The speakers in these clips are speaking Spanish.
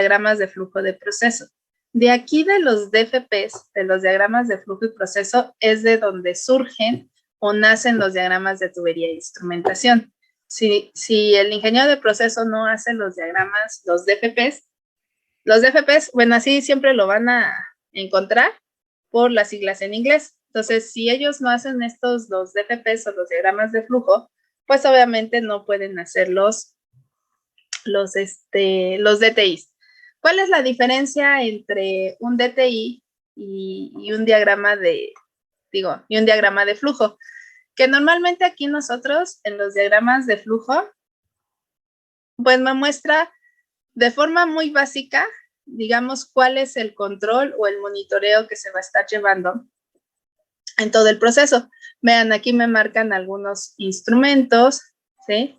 diagramas de flujo de proceso. De aquí de los DFPs, de los diagramas de flujo y proceso, es de donde surgen o nacen los diagramas de tubería e instrumentación. Si el ingeniero de proceso no hace los diagramas, los DFPs, bueno, así siempre lo van a encontrar por las siglas en inglés. Entonces, si ellos no hacen los DFPs o los diagramas de flujo, pues obviamente no pueden hacer los DTIs. ¿Cuál es la diferencia entre un DTI y un diagrama de flujo? Que normalmente aquí nosotros en los diagramas de flujo, pues me muestra de forma muy básica, digamos, cuál es el control o el monitoreo que se va a estar llevando en todo el proceso. Vean, aquí me marcan algunos instrumentos, ¿sí?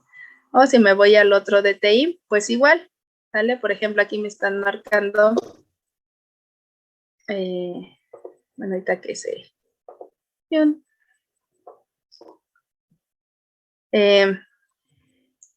O si me voy al otro DTI, pues igual, ¿vale? Por ejemplo, aquí me están marcando, bueno, ahorita que se...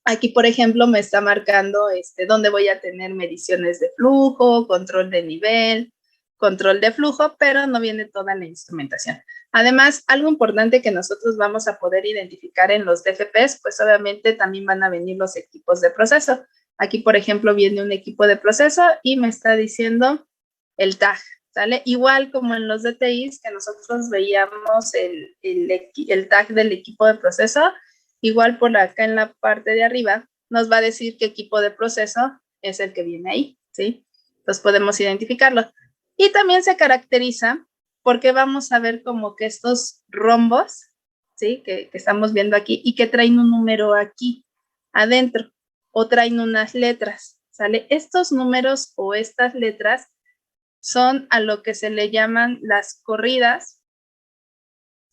Aquí, por ejemplo, me está marcando dónde voy a tener mediciones de flujo, control de nivel, control de flujo, pero no viene toda la instrumentación. Además, algo importante que nosotros vamos a poder identificar en los DFPs, pues obviamente también van a venir los equipos de proceso. Aquí, por ejemplo, viene un equipo de proceso y me está diciendo el tag, ¿sale? Igual como en los DTIs que nosotros veíamos el tag del equipo de proceso, igual por acá en la parte de arriba nos va a decir qué equipo de proceso es el que viene ahí, ¿sí? Entonces podemos identificarlo. Y también se caracteriza porque vamos a ver como que estos rombos, ¿sí? Que estamos viendo aquí y que traen un número aquí adentro o traen unas letras, ¿sale? Estos números o estas letras son a lo que se le llaman las corridas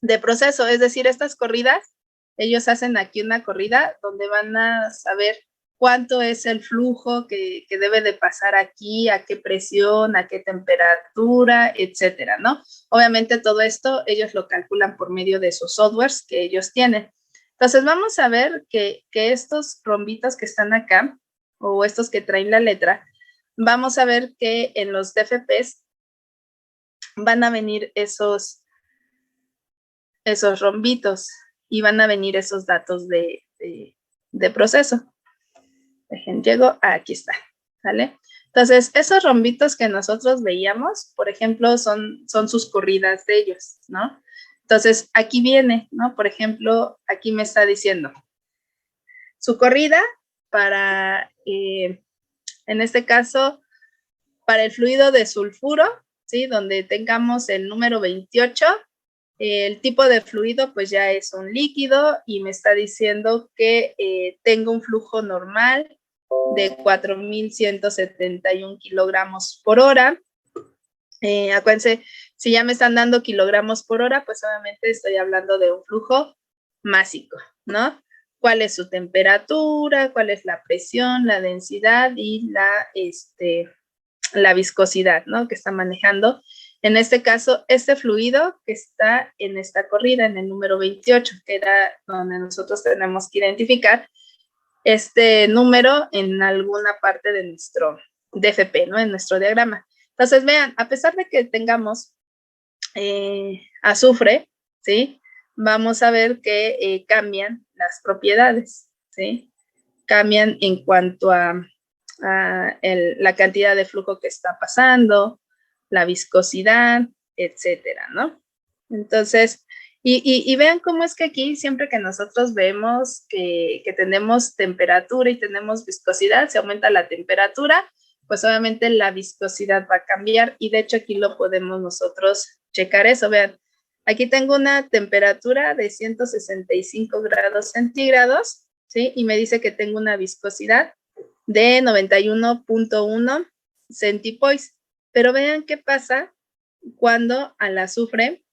de proceso, es decir, estas corridas, ellos hacen aquí una corrida donde van a saber cuánto es el flujo que debe de pasar aquí, a qué presión, a qué temperatura, etcétera, ¿no? Obviamente todo esto ellos lo calculan por medio de sus softwares que ellos tienen. Entonces vamos a ver que estos rombitos que están acá, o estos que traen la letra, vamos a ver que en los DFPs van a venir esos rombitos y van a venir esos datos de proceso. Dejen, llego, aquí está, ¿vale? Entonces, esos rombitos que nosotros veíamos, por ejemplo, son sus corridas de ellos, ¿no? Entonces, aquí viene, ¿no? Por ejemplo, aquí me está diciendo su corrida para, en este caso, para el fluido de sulfuro, ¿sí? Donde tengamos el número 28, el tipo de fluido pues ya es un líquido y me está diciendo que tengo un flujo normal de 4,171 kilogramos por hora. Acuérdense, si ya me están dando kilogramos por hora, pues obviamente estoy hablando de un flujo másico, ¿no? ¿Cuál es su temperatura? ¿Cuál es la presión, la densidad y la viscosidad, ¿no? Que está manejando. En este caso, este fluido que está en esta corrida, en el número 28, que era donde nosotros tenemos que identificar este número en alguna parte de nuestro DFP, ¿no? En nuestro diagrama. Entonces, vean, a pesar de que tengamos azufre, ¿sí? Vamos a ver que cambian las propiedades, ¿sí? Cambian en cuanto a la cantidad de flujo que está pasando, la viscosidad, etcétera, ¿no? Entonces, y vean cómo es que aquí siempre que nosotros vemos que tenemos temperatura y tenemos viscosidad, se aumenta la temperatura, pues obviamente la viscosidad va a cambiar y de hecho aquí lo podemos nosotros checar eso. Vean, aquí tengo una temperatura de 165 grados centígrados, ¿sí? Y me dice que tengo una viscosidad de 91.1 centipoise. Pero vean qué pasa cuando al azufre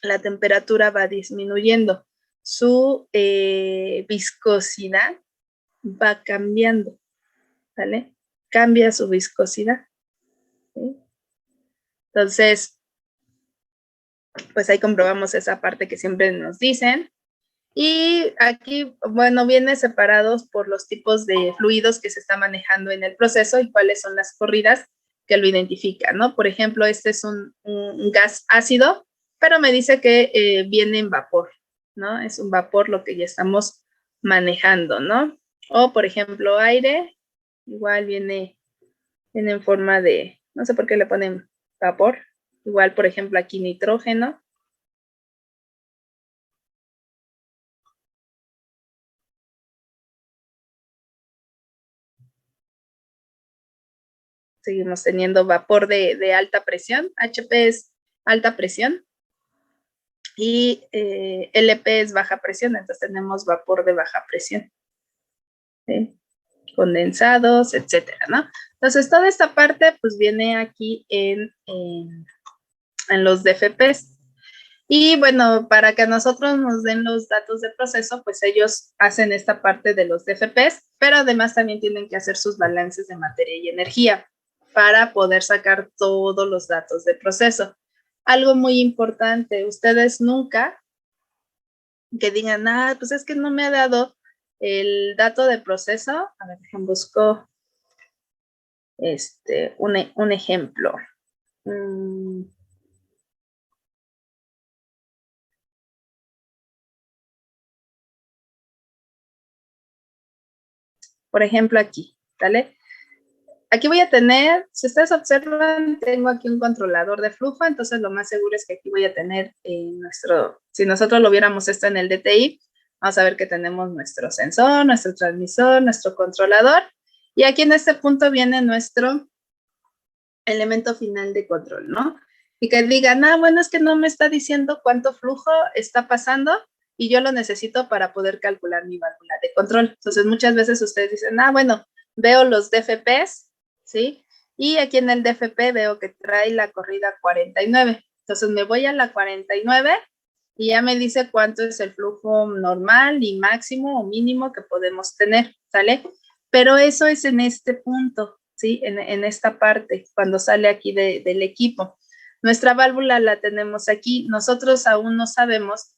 la temperatura va disminuyendo. Su viscosidad va cambiando, ¿vale? Cambia su viscosidad, ¿sí? Entonces, pues ahí comprobamos esa parte que siempre nos dicen. Y aquí, bueno, viene separados por los tipos de fluidos que se está manejando en el proceso y cuáles son las corridas que lo identifican, ¿no? Por ejemplo, este es un gas ácido, pero me dice que viene en vapor, ¿no? Es un vapor lo que ya estamos manejando, ¿no? O, por ejemplo, aire, igual viene en forma de, no sé por qué le ponen vapor, igual, por ejemplo, aquí nitrógeno. Seguimos teniendo vapor de alta presión, HP es alta presión y LP es baja presión, entonces tenemos vapor de baja presión, ¿sí? Condensados, etcétera, ¿no? Entonces toda esta parte pues viene aquí en los DFPs. Y bueno, para que a nosotros nos den los datos de proceso, pues ellos hacen esta parte de los DFPs, pero además también tienen que hacer sus balances de materia y energía para poder sacar todos los datos de proceso. Algo muy importante, ustedes nunca que digan, ah, pues es que no me ha dado el dato de proceso. A ver, busco un ejemplo. Por ejemplo, aquí, ¿vale? Aquí voy a tener, si ustedes observan, tengo aquí un controlador de flujo, entonces lo más seguro es que aquí voy a tener si nosotros lo viéramos esto en el DTI, vamos a ver que tenemos nuestro sensor, nuestro transmisor, nuestro controlador, y aquí en este punto viene nuestro elemento final de control, ¿no? Y que digan, ah, bueno, es que no me está diciendo cuánto flujo está pasando y yo lo necesito para poder calcular mi válvula de control. Entonces, muchas veces ustedes dicen, ah, bueno, veo los DFPs, ¿sí? Y aquí en el DFP veo que trae la corrida 49. Entonces, me voy a la 49 y ya me dice cuánto es el flujo normal y máximo o mínimo que podemos tener, ¿sale? Pero eso es en este punto, ¿sí? En esta parte, cuando sale aquí del equipo. Nuestra válvula la tenemos aquí. Nosotros aún no sabemos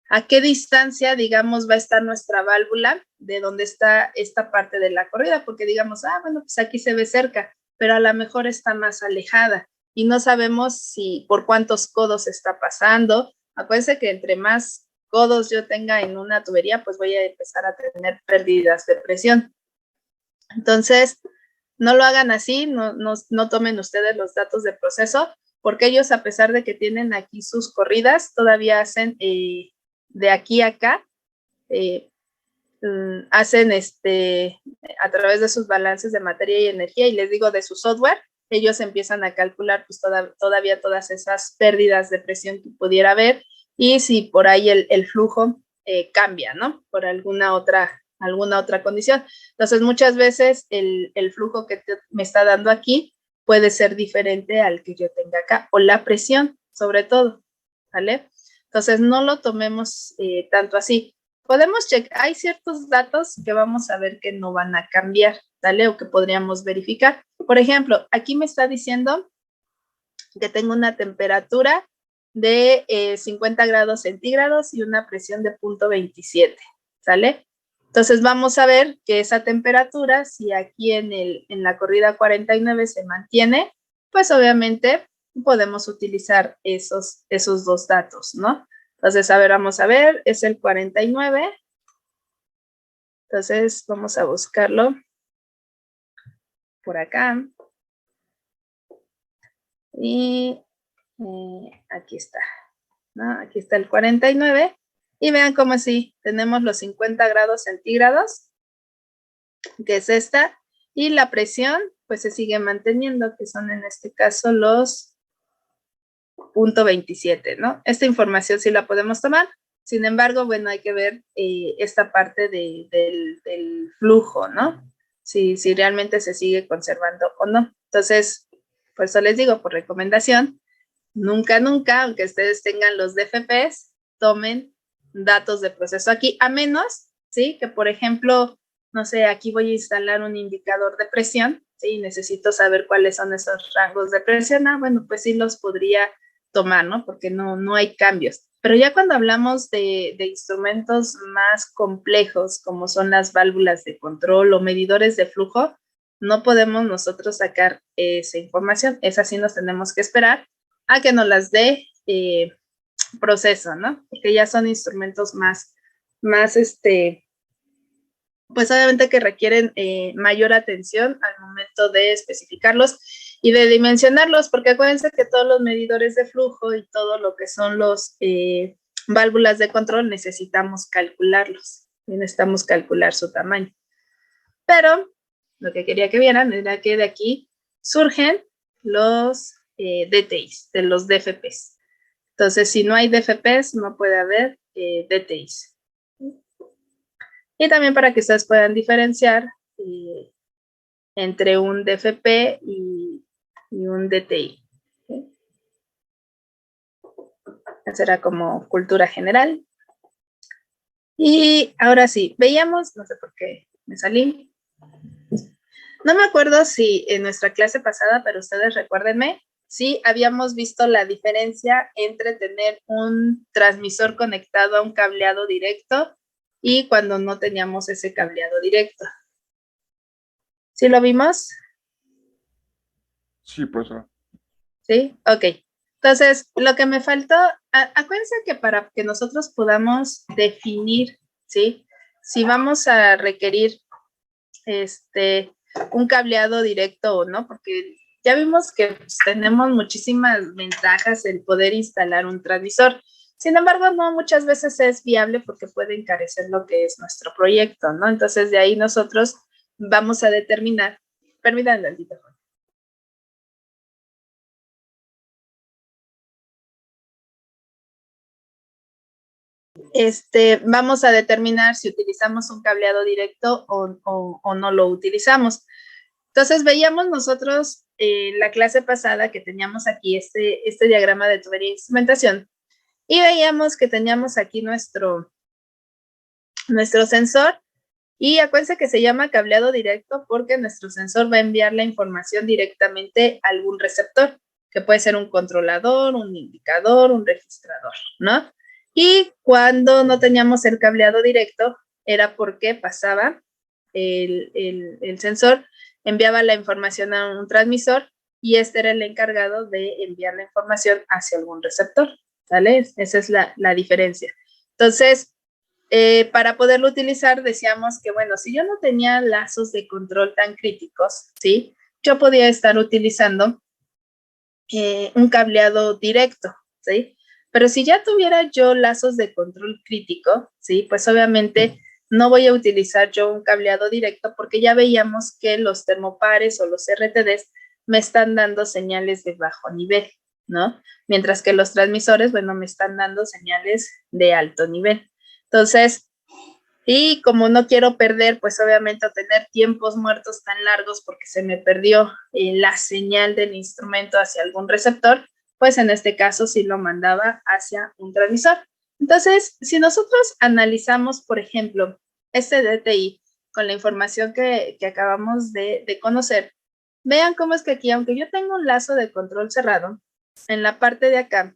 a qué distancia, digamos, va a estar nuestra válvula de donde está esta parte de la corrida, porque digamos, ah, bueno, pues aquí se ve cerca, pero a lo mejor está más alejada y no sabemos si por cuántos codos está pasando. Acuérdense que entre más codos yo tenga en una tubería, pues voy a empezar a tener pérdidas de presión. Entonces, no lo hagan así, no tomen ustedes los datos de proceso, porque ellos, a pesar de que tienen aquí sus corridas, todavía hacen de aquí a acá, hacen a través de sus balances de materia y energía, y les digo de su software, ellos empiezan a calcular pues todavía todas esas pérdidas de presión que pudiera haber, y si por ahí el flujo cambia, ¿no? Por alguna otra condición. Entonces, muchas veces el flujo que me está dando aquí puede ser diferente al que yo tenga acá, o la presión, sobre todo, ¿vale? Entonces, no lo tomemos tanto así. Podemos checar, hay ciertos datos que vamos a ver que no van a cambiar, ¿vale? O que podríamos verificar. Por ejemplo, aquí me está diciendo que tengo una temperatura de 50 grados centígrados y una presión de 0.27, ¿sale? Entonces vamos a ver que esa temperatura, si aquí en la corrida 49 se mantiene, pues obviamente podemos utilizar esos dos datos, ¿no? Entonces, a ver, vamos a ver, es el 49. Entonces, vamos a buscarlo por acá. Y aquí está, ¿no? Aquí está el 49. Y vean cómo así, tenemos los 50 grados centígrados, que es esta, y la presión, pues se sigue manteniendo, que son en este caso los 0.27, ¿no? Esta información sí la podemos tomar. Sin embargo, bueno, hay que ver esta parte del flujo, ¿no? Si realmente se sigue conservando o no. Entonces, por eso les digo, por recomendación, nunca, aunque ustedes tengan los DFPs, tomen datos de proceso aquí, a menos, ¿sí? Que, por ejemplo, no sé, aquí voy a instalar un indicador de presión, ¿sí? Necesito saber cuáles son esos rangos de presión. Ah, bueno, pues sí los podría tomar, ¿no? Porque no hay cambios. Pero ya cuando hablamos de instrumentos más complejos, como son las válvulas de control o medidores de flujo, no podemos nosotros sacar esa información. Esa sí nos tenemos que esperar a que nos las dé proceso, ¿no? Porque ya son instrumentos más pues obviamente que requieren mayor atención al momento de especificarlos y de dimensionarlos, porque acuérdense que todos los medidores de flujo y todo lo que son los válvulas de control necesitamos calcularlos, necesitamos calcular su tamaño. Pero lo que quería que vieran era que de aquí surgen los DTIs, de los DFPs. Entonces, si no hay DFPs, no puede haber DTIs. Y también para que ustedes puedan diferenciar entre un DFP y un DTI. ¿Okay? Esa era como cultura general. Y ahora sí, veíamos, no sé por qué me salí. No me acuerdo si en nuestra clase pasada, pero ustedes recuérdenme, sí habíamos visto la diferencia entre tener un transmisor conectado a un cableado directo y cuando no teníamos ese cableado directo. ¿Sí lo vimos? Sí, profesor. ¿Sí? Ok. Entonces, lo que me faltó, acuérdense que para que nosotros podamos definir, ¿sí? Si vamos a requerir un cableado directo o no, porque ya vimos que pues, tenemos muchísimas ventajas el poder instalar un transmisor. Sin embargo, no muchas veces es viable porque puede encarecer lo que es nuestro proyecto, ¿no? Entonces, de ahí nosotros vamos a determinar, permítanme tantito, Juan. Vamos a determinar si utilizamos un cableado directo o no lo utilizamos. Entonces, veíamos nosotros la clase pasada que teníamos aquí este diagrama de tubería e instrumentación y veíamos que teníamos aquí nuestro sensor y acuérdense que se llama cableado directo porque nuestro sensor va a enviar la información directamente a algún receptor, que puede ser un controlador, un indicador, un registrador, ¿no? Y cuando no teníamos el cableado directo, era porque pasaba el sensor, enviaba la información a un transmisor y este era el encargado de enviar la información hacia algún receptor, ¿vale? Esa es la diferencia. Entonces, para poderlo utilizar, decíamos que, bueno, si yo no tenía lazos de control tan críticos, ¿sí? Yo podía estar utilizando un cableado directo, ¿sí? Pero si ya tuviera yo lazos de control crítico, ¿sí? Pues obviamente no voy a utilizar yo un cableado directo porque ya veíamos que los termopares o los RTDs me están dando señales de bajo nivel, ¿no? Mientras que los transmisores, bueno, me están dando señales de alto nivel. Entonces, y como no quiero perder, pues obviamente tener tiempos muertos tan largos porque se me perdió la señal del instrumento hacia algún receptor, pues en este caso sí lo mandaba hacia un transmisor. Entonces, si nosotros analizamos, por ejemplo, este DTI con la información que acabamos de conocer, vean cómo es que aquí, aunque yo tengo un lazo de control cerrado, en la parte de acá,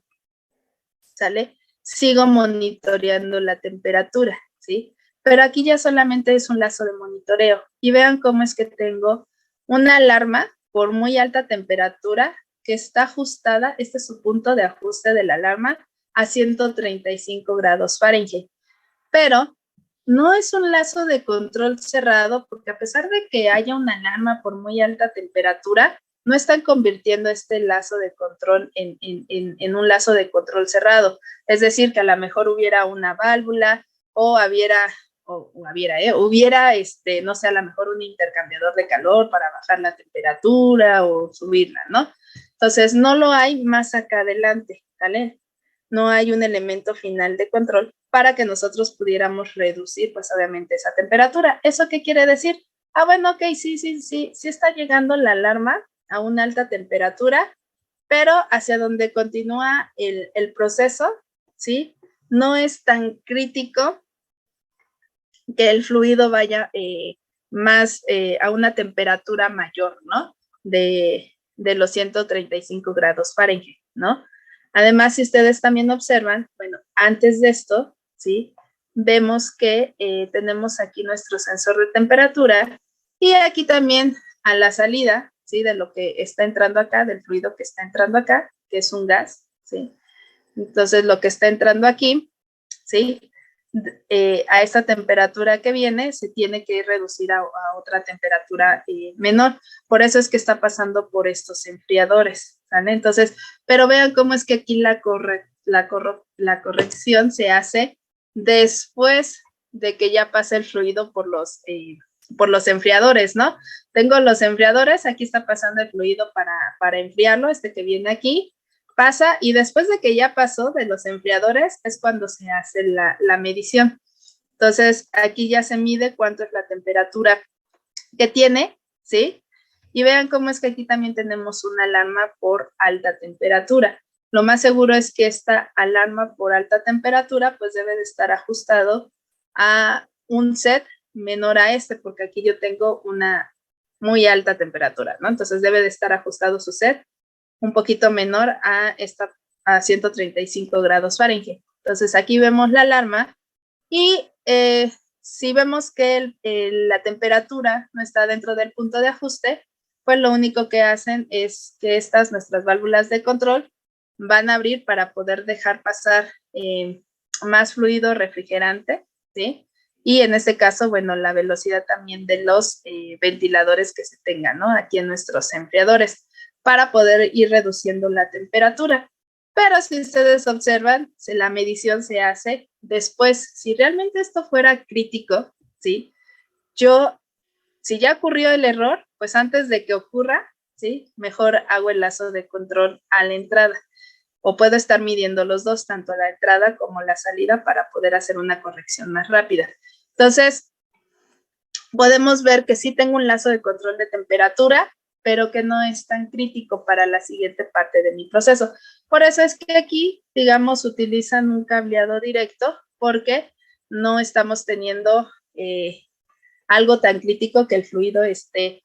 ¿sale? Sigo monitoreando la temperatura, ¿sí? Pero aquí ya solamente es un lazo de monitoreo. Y vean cómo es que tengo una alarma por muy alta temperatura que está ajustada, este es su punto de ajuste de la alarma, a 135 grados Fahrenheit. Pero no es un lazo de control cerrado porque a pesar de que haya una alarma por muy alta temperatura, no están convirtiendo este lazo de control en un lazo de control cerrado. Es decir, que a lo mejor hubiera una válvula o hubiera, no sé, a lo mejor un intercambiador de calor para bajar la temperatura o subirla, ¿no? Entonces, no lo hay más acá adelante, ¿vale? No hay un elemento final de control para que nosotros pudiéramos reducir, pues obviamente, esa temperatura. ¿Eso qué quiere decir? Ah, bueno, ok, sí está llegando la alarma a una alta temperatura, pero hacia donde continúa el proceso, ¿sí? No es tan crítico que el fluido vaya más a una temperatura mayor, ¿no? De los 135 grados Fahrenheit, ¿no? Además, si ustedes también observan, bueno, antes de esto, ¿sí? Vemos que tenemos aquí nuestro sensor de temperatura y aquí también a la salida, ¿sí? De lo que está entrando acá, del fluido que está entrando acá, que es un gas, ¿sí? Entonces, lo que está entrando aquí, ¿sí? A esta temperatura que viene se tiene que reducir a otra temperatura menor. Por eso es que está pasando por estos enfriadores, ¿vale? Entonces, pero vean cómo es que aquí la corrección se hace después de que ya pase el fluido por los enfriadores, ¿no? Tengo los enfriadores, aquí está pasando el fluido para enfriarlo, este que viene aquí, pasa y después de que ya pasó de los enfriadores es cuando se hace la medición. Entonces, aquí ya se mide cuánto es la temperatura que tiene, ¿sí? Y vean cómo es que aquí también tenemos una alarma por alta temperatura. Lo más seguro es que esta alarma por alta temperatura pues debe de estar ajustado a un set menor a este, porque aquí yo tengo una muy alta temperatura, ¿no? Entonces debe de estar ajustado su set un poquito menor a 135 grados Fahrenheit. Entonces aquí vemos la alarma y si vemos que la temperatura no está dentro del punto de ajuste, pues lo único que hacen es que nuestras válvulas de control, van a abrir para poder dejar pasar más fluido refrigerante, ¿sí? Y en este caso, bueno, la velocidad también de los ventiladores que se tengan, ¿no? Aquí en nuestros enfriadores, para poder ir reduciendo la temperatura. Pero si ustedes observan, la medición se hace después. Si realmente esto fuera crítico, ¿sí? Si ya ocurrió el error, pues antes de que ocurra, ¿sí? Mejor hago el lazo de control a la entrada. O puedo estar midiendo los dos, tanto la entrada como la salida, para poder hacer una corrección más rápida. Entonces, podemos ver que sí tengo un lazo de control de temperatura, pero que no es tan crítico para la siguiente parte de mi proceso. Por eso es que aquí, digamos, utilizan un cableado directo, porque no estamos teniendo algo tan crítico que el fluido esté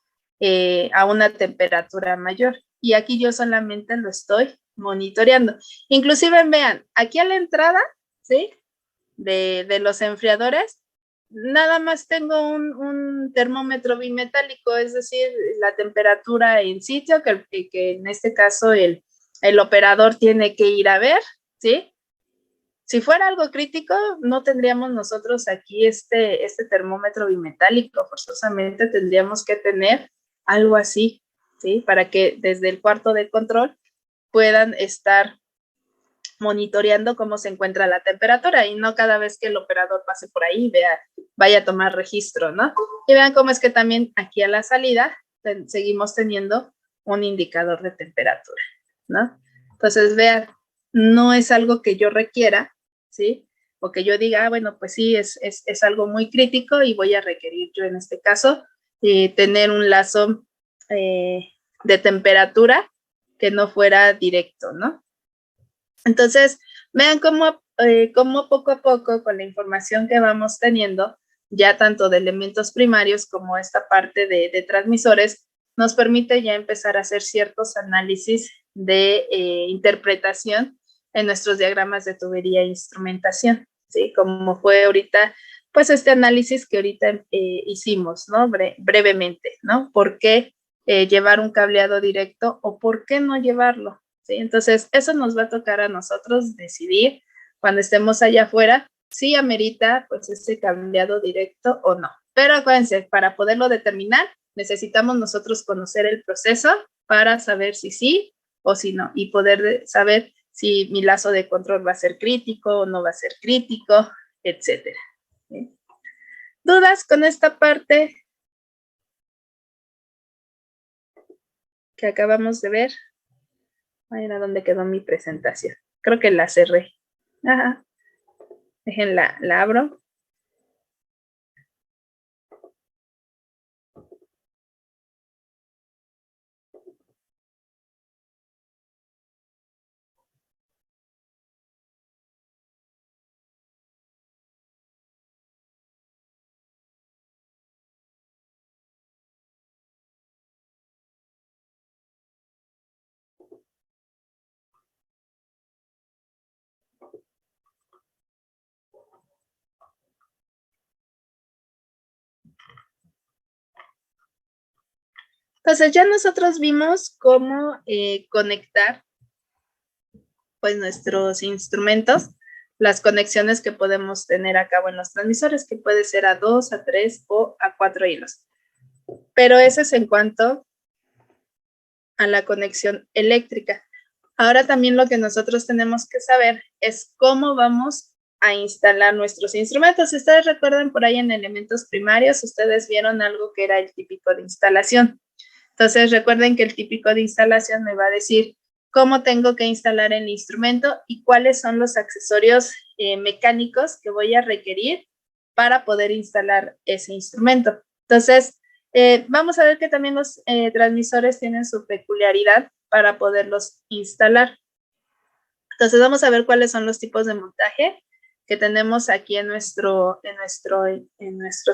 a una temperatura mayor. Y aquí yo solamente lo estoy monitoreando. Inclusive vean, aquí a la entrada, ¿sí? De los enfriadores, nada más tengo un termómetro bimetálico, es decir, la temperatura en sitio, que en este caso el operador tiene que ir a ver, ¿sí? Si fuera algo crítico, no tendríamos nosotros aquí este termómetro bimetálico, forzosamente tendríamos que tener algo así, ¿sí? Para que desde el cuarto de control puedan estar monitoreando cómo se encuentra la temperatura y no cada vez que el operador pase por ahí vaya a tomar registro, ¿no? Y vean cómo es que también aquí a la salida seguimos teniendo un indicador de temperatura, ¿no? Entonces, vean, no es algo que yo requiera, ¿sí? O que yo diga, bueno, pues sí, es algo muy crítico y voy a requerir yo en este caso tener un lazo de temperatura que no fuera directo, ¿no? Entonces, vean cómo poco a poco, con la información que vamos teniendo, ya tanto de elementos primarios como esta parte de transmisores, nos permite ya empezar a hacer ciertos análisis de interpretación en nuestros diagramas de tubería e instrumentación, ¿sí? Como fue ahorita, pues este análisis que ahorita hicimos, ¿no? Brevemente, ¿no? ¿Por qué llevar un cableado directo o por qué no llevarlo? ¿Sí? Entonces, eso nos va a tocar a nosotros decidir cuando estemos allá afuera si amerita pues ese cableado directo o no. Pero acuérdense, para poderlo determinar, necesitamos nosotros conocer el proceso para saber si sí o si no y poder saber si mi lazo de control va a ser crítico o no va a ser crítico, etcétera. ¿Sí? ¿Dudas con esta parte que acabamos de ver? Mira dónde quedó mi presentación. Creo que la cerré. Ajá. Déjenla, la abro. Entonces ya nosotros vimos cómo conectar pues nuestros instrumentos, las conexiones que podemos tener a cabo en los transmisores, que puede ser a 2, a 3 o a 4 hilos. Pero eso es en cuanto a la conexión eléctrica. Ahora también lo que nosotros tenemos que saber es cómo vamos a instalar nuestros instrumentos. Si ustedes recuerdan por ahí en elementos primarios, ustedes vieron algo que era el típico de instalación. Entonces recuerden que el típico de instalación me va a decir cómo tengo que instalar el instrumento y cuáles son los accesorios mecánicos que voy a requerir para poder instalar ese instrumento. Entonces, vamos a ver que también los transmisores tienen su peculiaridad para poderlos instalar. Entonces, vamos a ver cuáles son los tipos de montaje que tenemos aquí en nuestros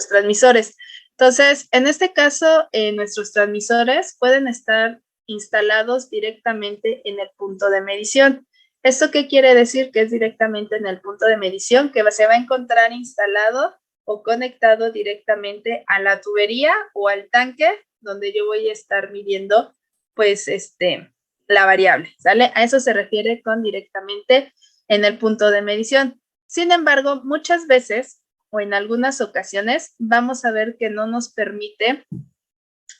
transmisores. Entonces, en este caso, nuestros transmisores pueden estar instalados directamente en el punto de medición. ¿Esto qué quiere decir? Que es directamente en el punto de medición, que se va a encontrar instalado o conectado directamente a la tubería o al tanque donde yo voy a estar midiendo, pues, la variable, ¿sale? A eso se refiere con directamente en el punto de medición. Sin embargo, muchas veces o en algunas ocasiones vamos a ver que no nos permite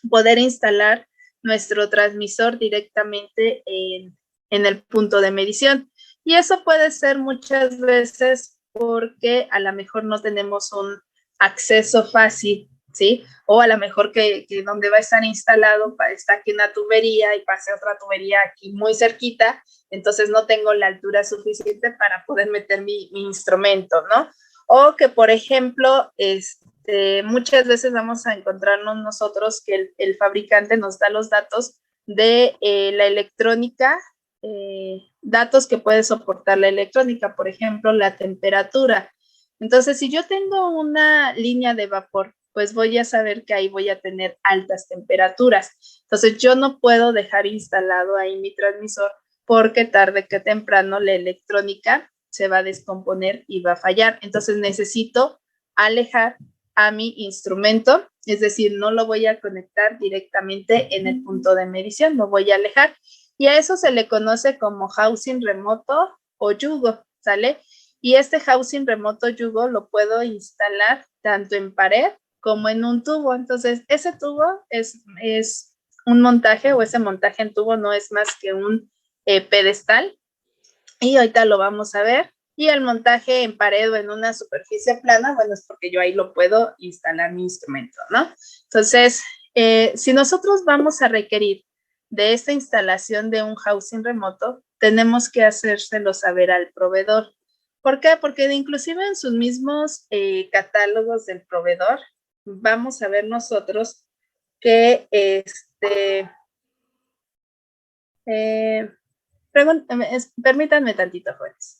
poder instalar nuestro transmisor directamente en el punto de medición. Y eso puede ser muchas veces porque a lo mejor no tenemos un acceso fácil, ¿sí? O a lo mejor que donde va a estar instalado está aquí una tubería y pase otra tubería aquí muy cerquita, entonces no tengo la altura suficiente para poder meter mi instrumento, ¿no? O que, por ejemplo, muchas veces vamos a encontrarnos nosotros que el fabricante nos da los datos de la electrónica, datos que puede soportar la electrónica, por ejemplo, la temperatura. Entonces, si yo tengo una línea de vapor, pues voy a saber que ahí voy a tener altas temperaturas. Entonces, yo no puedo dejar instalado ahí mi transmisor porque tarde que temprano la electrónica se va a descomponer y va a fallar. Entonces, necesito alejar a mi instrumento, es decir, no lo voy a conectar directamente en el punto de medición, lo voy a alejar. Y a eso se le conoce como housing remoto o yugo, ¿sale? Y este housing remoto yugo lo puedo instalar tanto en pared como en un tubo. Entonces, ese tubo es un montaje, o ese montaje en tubo no es más que un pedestal. Y ahorita lo vamos a ver. Y el montaje en pared o en una superficie plana, bueno, es porque yo ahí lo puedo instalar mi instrumento, ¿no? Entonces, si nosotros vamos a requerir de esta instalación de un housing remoto, tenemos que hacérselo saber al proveedor. ¿Por qué? Porque inclusive en sus mismos catálogos del proveedor, vamos a ver nosotros que permítanme tantito, jóvenes.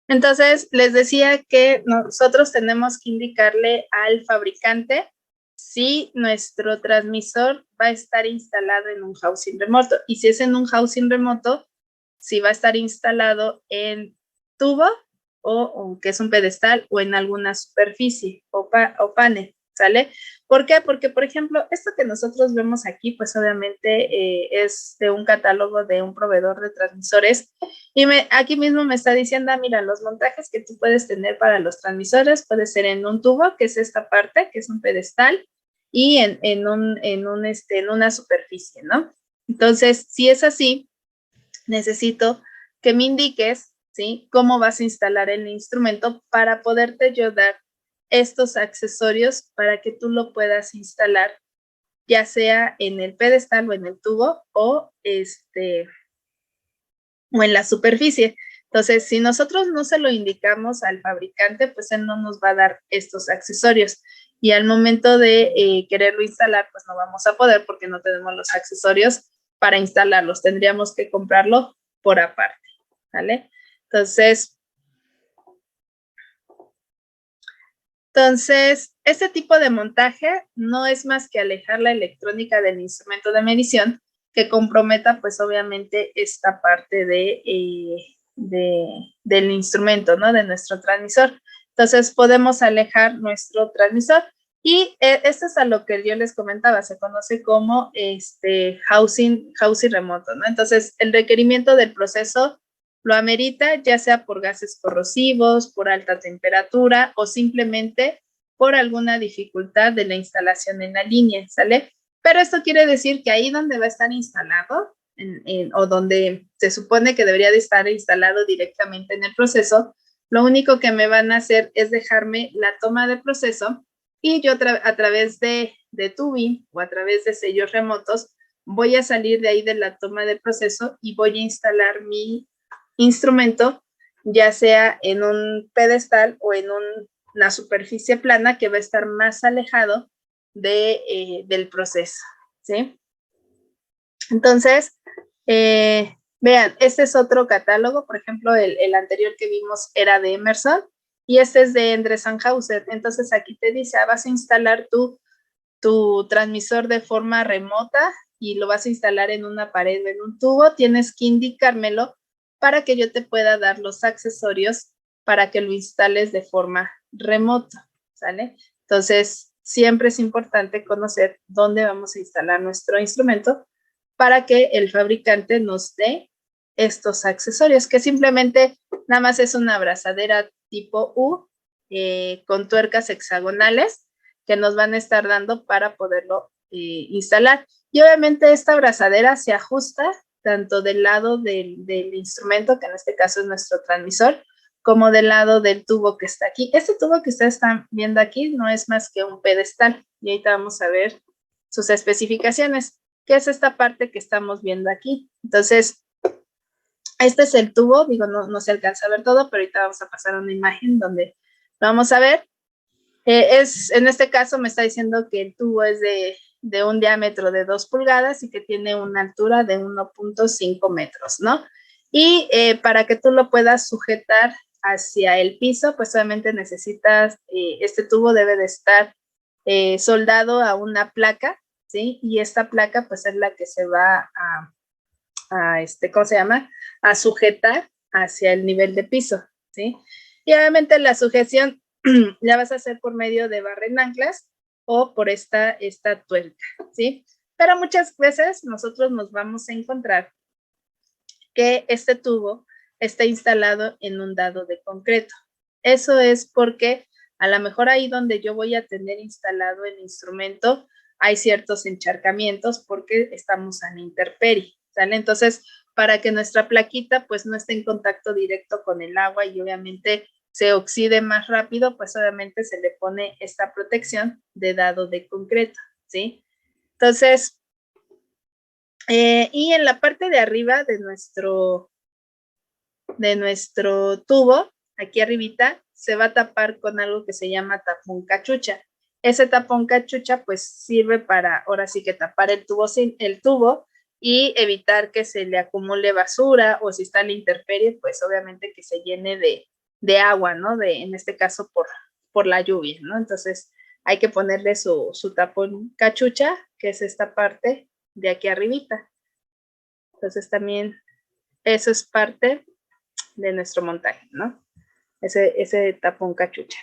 Entonces, les decía que nosotros tenemos que indicarle al fabricante si nuestro transmisor va a estar instalado en un housing remoto. Y si es en un housing remoto, si va a estar instalado en tubo o que es un pedestal o en alguna superficie o panel, ¿sale? ¿Por qué? Porque, por ejemplo, esto que nosotros vemos aquí, pues obviamente es de un catálogo de un proveedor de transmisores y aquí mismo me está diciendo, mira, los montajes que tú puedes tener para los transmisores puede ser en un tubo, que es esta parte, que es un pedestal, y en una superficie, ¿no? Entonces, si es así, necesito que me indiques, ¿sí? Cómo vas a instalar el instrumento para poderte yo dar estos accesorios para que tú lo puedas instalar, ya sea en el pedestal o en el tubo o en la superficie. Entonces, si nosotros no se lo indicamos al fabricante, pues él no nos va a dar estos accesorios. Y al momento de quererlo instalar, pues no vamos a poder porque no tenemos los accesorios para instalarlos. Tendríamos que comprarlo por aparte, ¿vale? Entonces, este tipo de montaje no es más que alejar la electrónica del instrumento de medición que comprometa, pues obviamente, esta parte del instrumento, ¿no? De nuestro transmisor. Entonces, podemos alejar nuestro transmisor y esto es a lo que yo les comentaba, se conoce como housing remoto, ¿no? Entonces, el requerimiento del proceso lo amerita, ya sea por gases corrosivos, por alta temperatura o simplemente por alguna dificultad de la instalación en la línea, ¿sale? Pero esto quiere decir que ahí donde va a estar instalado, o donde se supone que debería de estar instalado directamente en el proceso, lo único que me van a hacer es dejarme la toma de proceso y yo a través de tubing o a través de sellos remotos voy a salir de ahí de la toma de proceso y voy a instalar mi instrumento, ya sea en un pedestal o en una superficie plana que va a estar más alejado del proceso, ¿sí? Entonces, vean, este es otro catálogo, por ejemplo, el anterior que vimos era de Emerson y este es de Endress+Hauser. Entonces, aquí te dice, vas a instalar tu transmisor de forma remota y lo vas a instalar en una pared o en un tubo, tienes que indicármelo para que yo te pueda dar los accesorios para que lo instales de forma remota, ¿sale? Entonces, siempre es importante conocer dónde vamos a instalar nuestro instrumento para que el fabricante nos dé estos accesorios, que simplemente nada más es una abrazadera tipo U con tuercas hexagonales que nos van a estar dando para poderlo instalar. Y obviamente esta abrazadera se ajusta tanto del lado del instrumento, que en este caso es nuestro transmisor, como del lado del tubo que está aquí. Este tubo que ustedes están viendo aquí no es más que un pedestal y ahorita vamos a ver sus especificaciones, que es esta parte que estamos viendo aquí. Entonces, este es el tubo, digo, no se alcanza a ver todo, pero ahorita vamos a pasar a una imagen donde lo vamos a ver. En este caso me está diciendo que el tubo es de un diámetro de 2 pulgadas y que tiene una altura de 1.5 metros, ¿no? Y para que tú lo puedas sujetar hacia el piso, pues obviamente necesitas, este tubo debe de estar soldado a una placa, ¿sí? Y esta placa pues es la que se va ¿cómo se llama? A sujetar hacia el nivel de piso, ¿sí? Y obviamente la sujeción la vas a hacer por medio de barra en anclas o por esta tuerca, ¿sí? Pero muchas veces nosotros nos vamos a encontrar que este tubo está instalado en un dado de concreto. Eso es porque a lo mejor ahí donde yo voy a tener instalado el instrumento hay ciertos encharcamientos porque estamos a la intemperie, ¿sale? Entonces, para que nuestra plaquita pues no esté en contacto directo con el agua y obviamente se oxide más rápido, pues obviamente se le pone esta protección de dado de concreto, ¿sí? Entonces, y en la parte de arriba de nuestro tubo, aquí arribita, se va a tapar con algo que se llama tapón cachucha. Ese tapón cachucha pues sirve para, ahora sí que tapar el tubo y evitar que se le acumule basura o si está en la intemperie, pues obviamente que se llene de agua, ¿no? En este caso por la lluvia, ¿no? Entonces hay que ponerle su tapón cachucha, que es esta parte de aquí arribita. Entonces también eso es parte de nuestro montaje, ¿no? Ese tapón cachucha.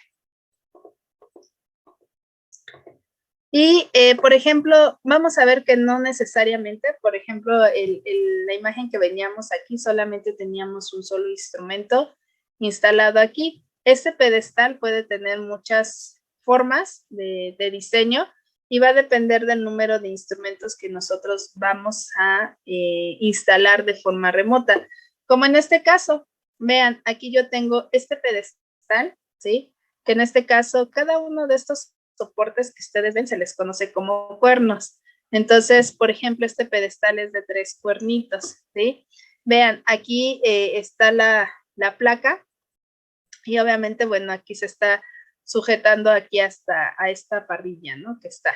Y, por ejemplo, vamos a ver que no necesariamente, por ejemplo, la imagen que veníamos aquí, solamente teníamos un solo instrumento instalado aquí. Este pedestal puede tener muchas formas de diseño y va a depender del número de instrumentos que nosotros vamos a instalar de forma remota. Como en este caso, vean, aquí yo tengo este pedestal, ¿sí? Que en este caso, cada uno de estos soportes que ustedes ven se les conoce como cuernos. Entonces, por ejemplo, este pedestal es de 3 cuernitos, ¿sí? Vean, aquí está la placa y obviamente, bueno, aquí se está sujetando aquí hasta a esta parrilla, ¿no? Que está.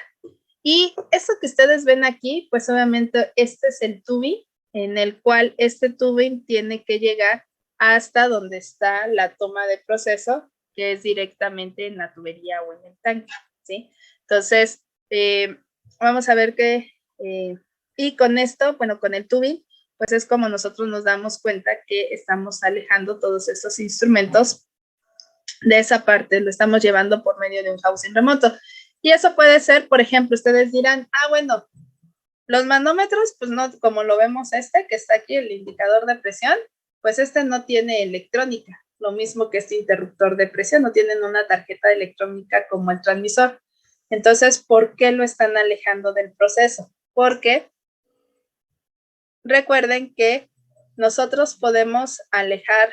Y eso que ustedes ven aquí, pues obviamente este es el tubing, en el cual este tubing tiene que llegar hasta donde está la toma de proceso, que es directamente en la tubería o en el tanque, ¿sí? Entonces, vamos a ver que, y con esto, bueno, con el tubing, pues es como nosotros nos damos cuenta que estamos alejando todos estos instrumentos de esa parte, lo estamos llevando por medio de un housing remoto. Y eso puede ser, por ejemplo, ustedes dirán, bueno, los manómetros, pues no, como lo vemos que está aquí, el indicador de presión, pues no tiene electrónica, lo mismo que este interruptor de presión, no tienen una tarjeta electrónica como el transmisor. Entonces, ¿por qué lo están alejando del proceso? Porque recuerden que nosotros podemos alejar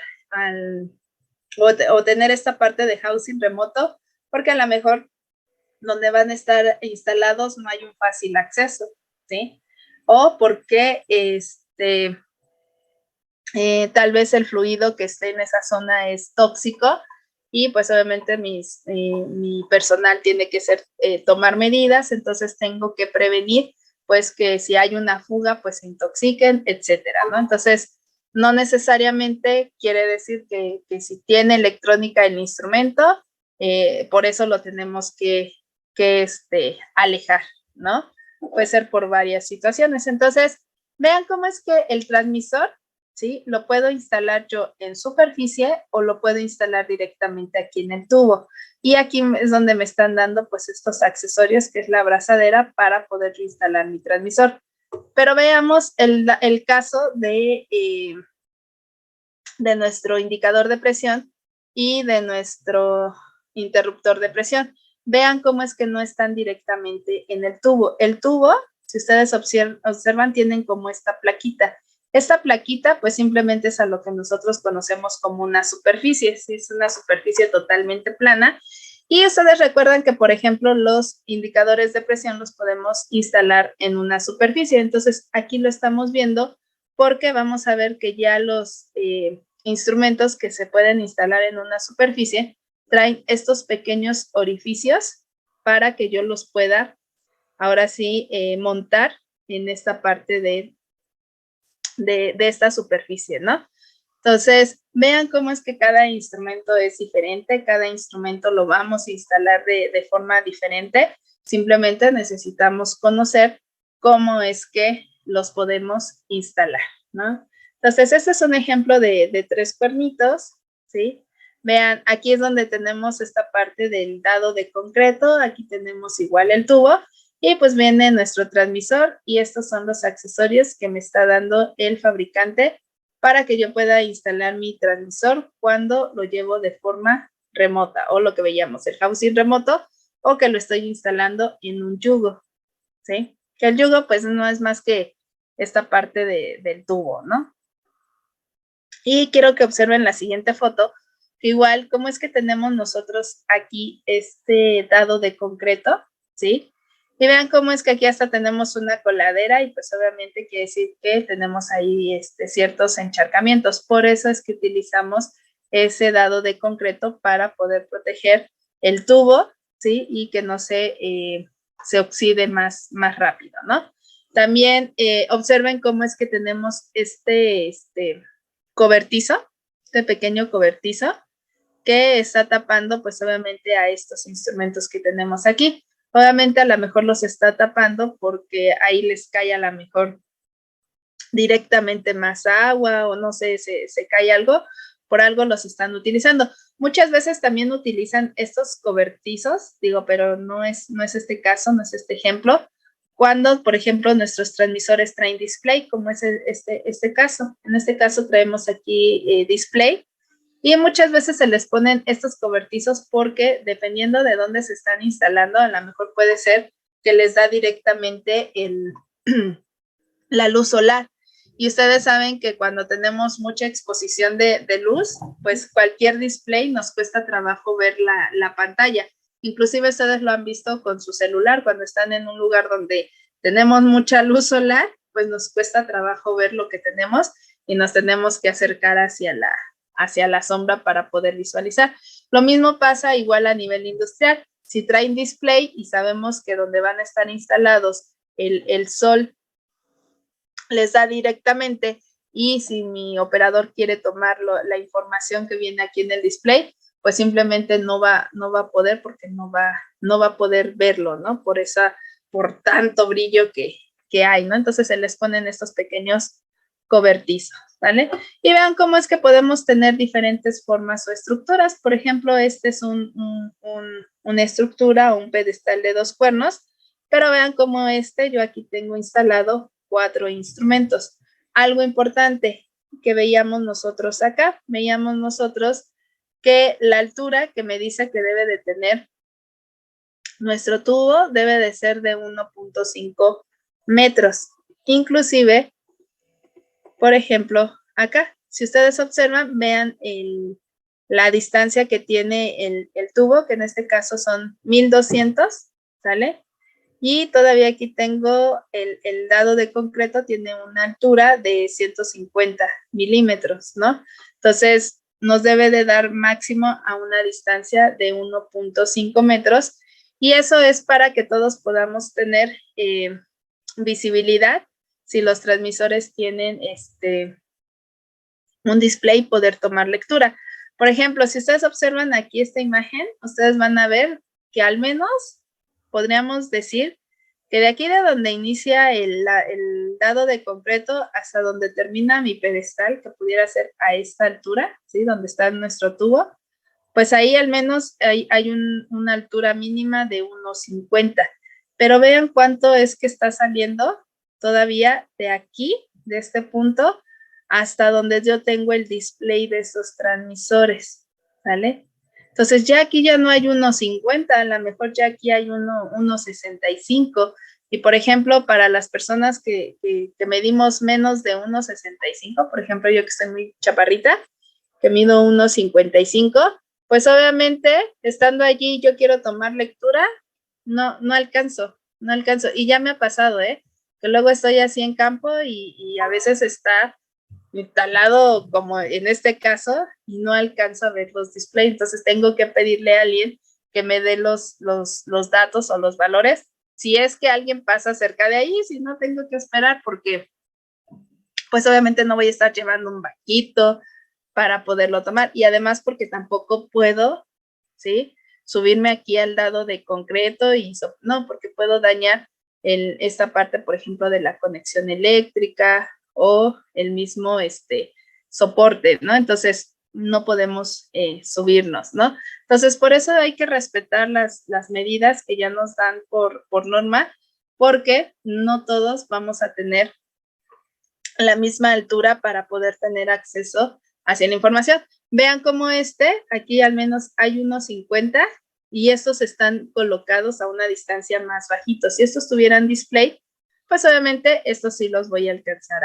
o tener esta parte de housing remoto, porque a lo mejor donde van a estar instalados no hay un fácil acceso, ¿sí? O porque tal vez el fluido que esté en esa zona es tóxico y pues obviamente mi personal tiene que tomar medidas, entonces tengo que prevenir pues que si hay una fuga pues se intoxiquen, etcétera, ¿no? Entonces, no necesariamente quiere decir que si tiene electrónica el instrumento, por eso lo tenemos que alejar, ¿no? Puede ser por varias situaciones. Entonces, vean cómo es que el transmisor, ¿sí? Lo puedo instalar yo en superficie o lo puedo instalar directamente aquí en el tubo. Y aquí es donde me están dando pues estos accesorios, que es la abrazadera para poder instalar mi transmisor. Pero veamos el caso de nuestro indicador de presión y de nuestro interruptor de presión. Vean cómo es que no están directamente en el tubo. El tubo, si ustedes observan, tienen como esta plaquita. Esta plaquita, pues simplemente es a lo que nosotros conocemos como una superficie. ¿Sí? Es una superficie totalmente plana. Y ustedes recuerdan que, por ejemplo, los indicadores de presión los podemos instalar en una superficie. Entonces, aquí lo estamos viendo porque vamos a ver que ya los instrumentos que se pueden instalar en una superficie traen estos pequeños orificios para que yo los pueda ahora sí montar en esta parte de esta superficie, ¿no? Entonces, vean cómo es que cada instrumento es diferente, cada instrumento lo vamos a instalar de forma diferente, simplemente necesitamos conocer cómo es que los podemos instalar, ¿no? Entonces, este es un ejemplo de 3 cuernitos, ¿sí? Vean, aquí es donde tenemos esta parte del dado de concreto, aquí tenemos igual el tubo, y pues viene nuestro transmisor, y estos son los accesorios que me está dando el fabricante para que yo pueda instalar mi transmisor cuando lo llevo de forma remota, o lo que veíamos, el housing remoto, o que lo estoy instalando en un yugo, ¿sí? Que el yugo pues no es más que esta parte del tubo, ¿no? Y quiero que observen la siguiente foto, igual cómo es que tenemos nosotros aquí este dado de concreto, ¿sí? Y vean cómo es que aquí hasta tenemos una coladera y pues obviamente quiere decir que tenemos ahí ciertos encharcamientos. Por eso es que utilizamos ese dado de concreto para poder proteger el tubo, ¿sí? Y que no se oxide más rápido, ¿no? También observen cómo es que tenemos este cobertizo, este pequeño cobertizo que está tapando pues obviamente a estos instrumentos que tenemos aquí. Obviamente a lo mejor los está tapando porque ahí les cae a lo mejor directamente más agua o no sé, se cae algo, por algo los están utilizando. Muchas veces también utilizan estos cobertizos, digo, pero no es este caso, no es este ejemplo, cuando, por ejemplo, nuestros transmisores traen display, como es este caso. En este caso traemos aquí display, y muchas veces se les ponen estos cobertizos porque dependiendo de dónde se están instalando, a lo mejor puede ser que les da directamente la luz solar. Y ustedes saben que cuando tenemos mucha exposición de luz, pues cualquier display nos cuesta trabajo ver la pantalla. Inclusive ustedes lo han visto con su celular, cuando están en un lugar donde tenemos mucha luz solar, pues nos cuesta trabajo ver lo que tenemos y nos tenemos que acercar hacia la sombra para poder visualizar. Lo mismo pasa igual a nivel industrial. Si traen display y sabemos que donde van a estar instalados el sol les da directamente, y si mi operador quiere tomar la información que viene aquí en el display, pues simplemente no va a poder, porque no va a poder verlo, ¿no? Por tanto brillo que hay, ¿no? Entonces se les ponen estos pequeños cobertizos, ¿vale? Y vean cómo es que podemos tener diferentes formas o estructuras. Por ejemplo, este es una estructura o un pedestal de 2 cuernos, pero vean cómo yo aquí tengo instalado 4 instrumentos. Algo importante que veíamos nosotros acá, que la altura que me dice que debe de tener nuestro tubo debe de ser de 1.5 metros. Inclusive, por ejemplo, acá, si ustedes observan, vean la distancia que tiene el tubo, que en este caso son 1200, ¿sale? Y todavía aquí tengo el dado de concreto, tiene una altura de 150 milímetros, ¿no? Entonces, nos debe de dar máximo a una distancia de 1.5 metros, y eso es para que todos podamos tener visibilidad si los transmisores tienen un display, poder tomar lectura. Por ejemplo, si ustedes observan aquí esta imagen, ustedes van a ver que al menos podríamos decir que de aquí de donde inicia el dado de concreto hasta donde termina mi pedestal, que pudiera ser a esta altura, ¿sí? Donde está nuestro tubo, pues ahí al menos hay una altura mínima de 1.50. Pero vean cuánto es que está saliendo todavía de aquí, de este punto, hasta donde yo tengo el display de esos transmisores, ¿vale? Entonces ya aquí ya no hay 1.50, a lo mejor ya aquí hay 1.65. Y por ejemplo, para las personas que medimos menos de 1.65, por ejemplo, yo que estoy muy chaparrita, que mido 1.55, pues obviamente estando allí yo quiero tomar lectura, no alcanzo. Y ya me ha pasado, que luego estoy así en campo y a veces está instalado como en este caso y no alcanzo a ver los displays. Entonces tengo que pedirle a alguien que me dé los datos o los valores, si es que alguien pasa cerca de ahí. Si no, tengo que esperar, porque pues obviamente no voy a estar llevando un vaquito para poderlo tomar, y además porque tampoco puedo, ¿sí?, subirme aquí al dado de concreto no, porque puedo dañar esta parte, por ejemplo, de la conexión eléctrica o el mismo soporte, ¿no? Entonces no podemos subirnos, ¿no? Entonces por eso hay que respetar las medidas que ya nos dan por norma, porque no todos vamos a tener la misma altura para poder tener acceso hacia la información. Vean cómo aquí al menos hay 1.50 y estos están colocados a una distancia más bajito. Si estos tuvieran display, pues obviamente estos sí los voy a alcanzar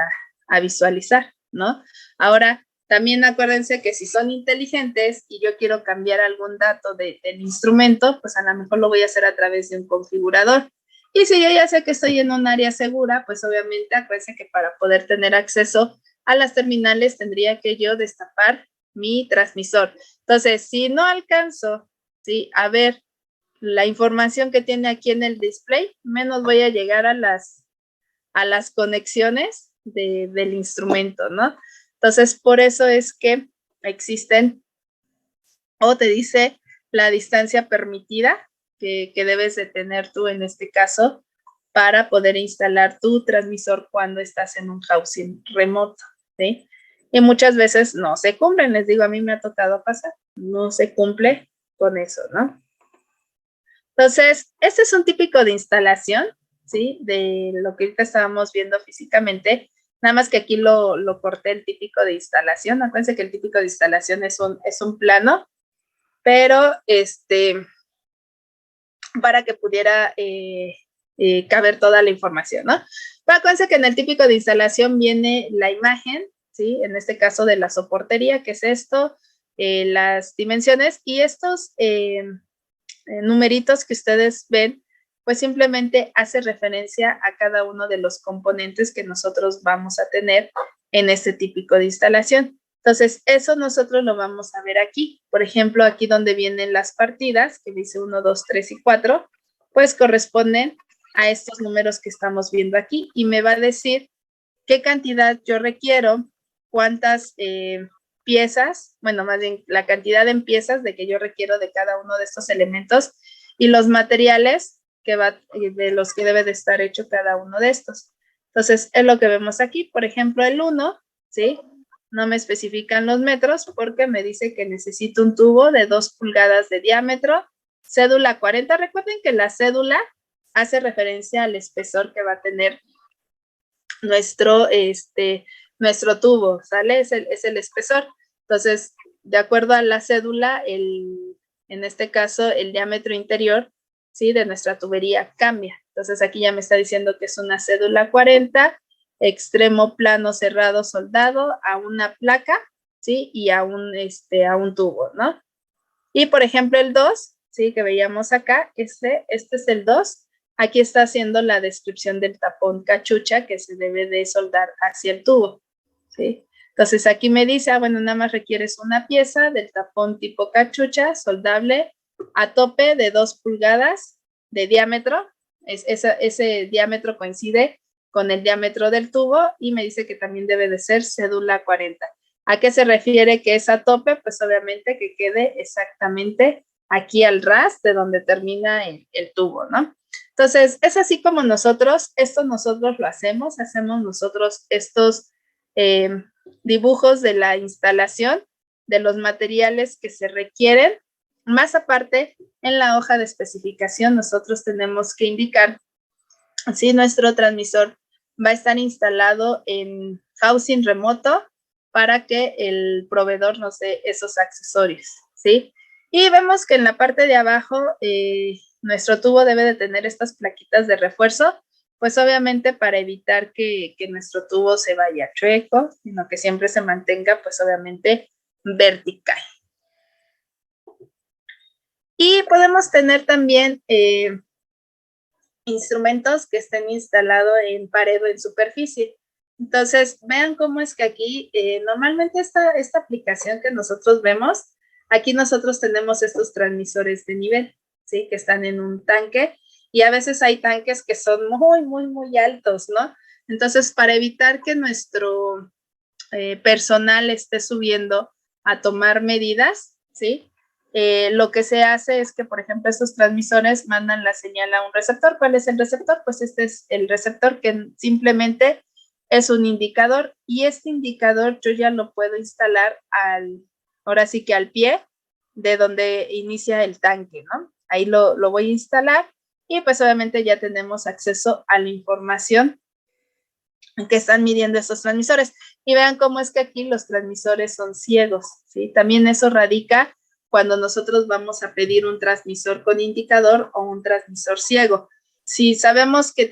a visualizar, ¿no? Ahora, también acuérdense que si son inteligentes y yo quiero cambiar algún dato del instrumento, pues a lo mejor lo voy a hacer a través de un configurador. Y si yo ya sé que estoy en un área segura, pues obviamente acuérdense que para poder tener acceso a las terminales tendría que yo destapar mi transmisor. Entonces, si no alcanzo, ¿sí?, a ver la información que tiene aquí en el display, menos voy a llegar a las conexiones del instrumento, ¿no? Entonces, por eso es que existen, o te dice la distancia permitida que debes de tener tú en este caso para poder instalar tu transmisor cuando estás en un housing remoto, ¿sí? y muchas veces no se cumplen. Les digo, a mí me ha tocado pasar, no se cumple con eso, ¿no? Entonces, este es un típico de instalación, ¿sí? De lo que ahorita estábamos viendo físicamente, nada más que aquí lo corté el típico de instalación. Acuérdense que el típico de instalación es un plano, pero para que pudiera caber toda la información, ¿no? Pero acuérdense que en el típico de instalación viene la imagen, ¿sí? En este caso de la soportería, que es esto, las dimensiones y estos numeritos que ustedes ven, pues simplemente hace referencia a cada uno de los componentes que nosotros vamos a tener en este típico de instalación. Entonces, eso nosotros lo vamos a ver aquí. Por ejemplo, aquí donde vienen las partidas, que dice 1, 2, 3 y 4, pues corresponden a estos números que estamos viendo aquí y me va a decir qué cantidad yo requiero, cuántas piezas, bueno, más bien la cantidad de piezas de que yo requiero de cada uno de estos elementos y los materiales de los que debe de estar hecho cada uno de estos. Entonces, es lo que vemos aquí. Por ejemplo, el 1, ¿sí? No me especifican los metros porque me dice que necesito un tubo de 2 pulgadas de diámetro, cédula 40. Recuerden que la cédula hace referencia al espesor que va a tener nuestro tubo, ¿sale? Es el espesor. Entonces, de acuerdo a la cédula, en este caso, el diámetro interior, ¿sí? De nuestra tubería cambia. Entonces, aquí ya me está diciendo que es una cédula 40, extremo plano cerrado soldado a una placa, ¿sí? Y a un tubo, ¿no? Y, por ejemplo, el 2, ¿sí? Que veíamos acá, este es el 2. Aquí está haciendo la descripción del tapón cachucha que se debe de soldar hacia el tubo, ¿sí? Entonces aquí me dice, bueno, nada más requieres una pieza del tapón tipo cachucha, soldable, a tope de 2 pulgadas de diámetro. Ese diámetro coincide con el diámetro del tubo y me dice que también debe de ser cédula 40. ¿A qué se refiere que es a tope? Pues obviamente que quede exactamente aquí al ras de donde termina el tubo, ¿no? Entonces, es así como nosotros lo hacemos nosotros estos dibujos de la instalación, de los materiales que se requieren. Más aparte, en la hoja de especificación nosotros tenemos que indicar si nuestro transmisor va a estar instalado en housing remoto para que el proveedor nos dé esos accesorios, ¿sí? Y vemos que en la parte de abajo nuestro tubo debe de tener estas plaquitas de refuerzo, pues obviamente para evitar que nuestro tubo se vaya chueco, sino que siempre se mantenga pues obviamente vertical. Y podemos tener también instrumentos que estén instalados en pared o en superficie. Entonces, vean cómo es que aquí, normalmente esta aplicación que nosotros vemos, aquí nosotros tenemos estos transmisores de nivel, ¿sí? Que están en un tanque y a veces hay tanques que son muy, muy, muy altos, ¿no? Entonces, para evitar que nuestro personal esté subiendo a tomar medidas, ¿sí? Lo que se hace es que, por ejemplo, estos transmisores mandan la señal a un receptor. ¿Cuál es el receptor? Pues este es el receptor que simplemente es un indicador y este indicador yo ya lo puedo instalar ahora sí que al pie de donde inicia el tanque, ¿no? Ahí lo voy a instalar y pues obviamente ya tenemos acceso a la información que están midiendo estos transmisores. Y vean cómo es que aquí los transmisores son ciegos, ¿sí? También eso radica cuando nosotros vamos a pedir un transmisor con indicador o un transmisor ciego. Si sabemos que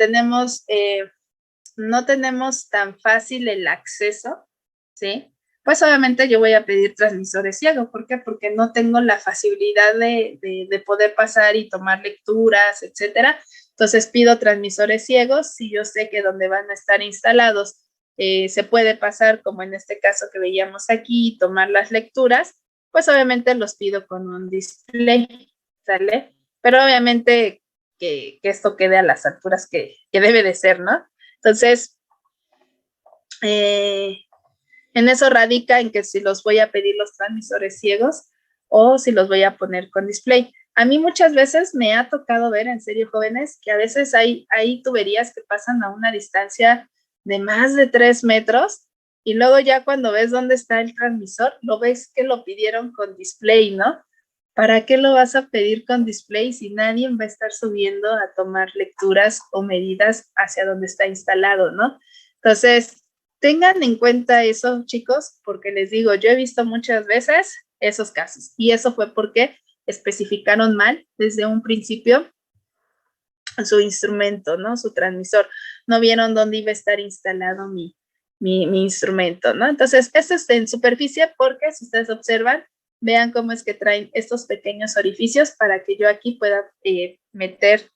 no tenemos tan fácil el acceso, ¿sí? Pues obviamente yo voy a pedir transmisores ciegos. ¿Por qué? Porque no tengo la facilidad de poder pasar y tomar lecturas, etcétera. Entonces pido transmisores ciegos si yo sé que donde van a estar instalados se puede pasar, como en este caso que veíamos aquí, tomar las lecturas, pues obviamente los pido con un display, ¿sale? Pero obviamente que esto quede a las alturas que debe de ser, ¿no? Entonces, en eso radica en que si los voy a pedir los transmisores ciegos o si los voy a poner con display. A mí muchas veces me ha tocado ver, en serio, jóvenes, que a veces hay tuberías que pasan a una distancia de más de 3 metros y luego ya cuando ves dónde está el transmisor, lo ves que lo pidieron con display, ¿no? ¿Para qué lo vas a pedir con display si nadie va a estar subiendo a tomar lecturas o medidas hacia donde está instalado, ¿no? Entonces, tengan en cuenta eso, chicos, porque les digo, yo he visto muchas veces esos casos y eso fue porque especificaron mal desde un principio su instrumento, ¿no? Su transmisor. No vieron dónde iba a estar instalado mi instrumento, ¿no? Entonces, esto es en superficie porque si ustedes observan, vean cómo es que traen estos pequeños orificios para que yo aquí pueda meter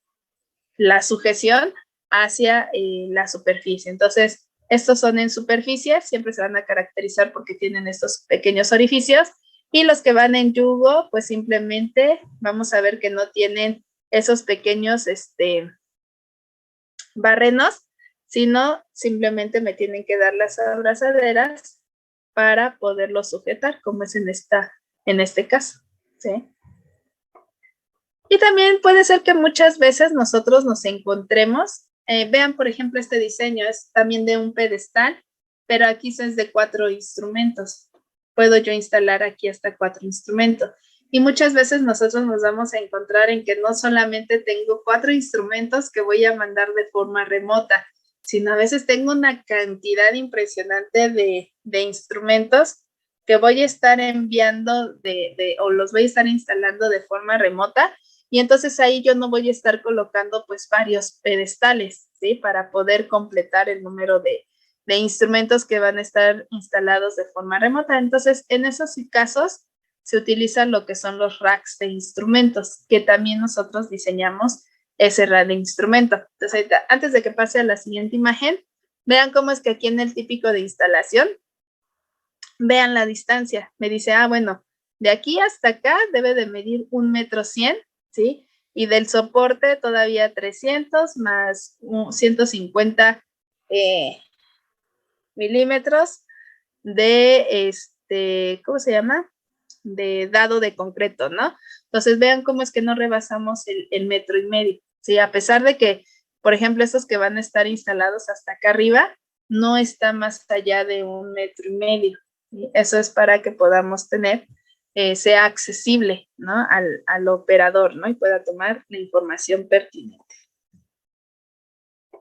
la sujeción hacia la superficie. Entonces, estos son en superficie, siempre se van a caracterizar porque tienen estos pequeños orificios, y los que van en yugo, pues simplemente vamos a ver que no tienen esos pequeños barrenos, sino simplemente me tienen que dar las abrazaderas para poderlo sujetar, como es en este caso, ¿sí? Y también puede ser que muchas veces nosotros nos encontremos, vean por ejemplo este diseño, es también de un pedestal, pero aquí es de 4 instrumentos. Puedo yo instalar aquí hasta 4 instrumentos. Y muchas veces nosotros nos vamos a encontrar en que no solamente tengo 4 instrumentos que voy a mandar de forma remota, sino a veces tengo una cantidad impresionante de instrumentos que voy a estar enviando o los voy a estar instalando de forma remota. Y entonces ahí yo no voy a estar colocando pues varios pedestales, ¿sí? Para poder completar el número de instrumentos que van a estar instalados de forma remota. Entonces, en esos casos se utilizan lo que son los racks de instrumentos, que también nosotros diseñamos ese rack de instrumento. Entonces, ahorita, antes de que pase a la siguiente imagen, vean cómo es que aquí en el típico de instalación, vean la distancia. Me dice, bueno, de aquí hasta acá debe de medir 1,100 m, ¿sí? Y del soporte todavía 300 más 150 milímetros de ¿cómo se llama? De dado de concreto, ¿no? Entonces vean cómo es que no rebasamos el 1,5 m, ¿sí? A pesar de que, por ejemplo, estos que van a estar instalados hasta acá arriba, no está más allá de 1,5 m, ¿sí? Eso es para que podamos tener, sea accesible, ¿no? Al operador, ¿no? Y pueda tomar la información pertinente.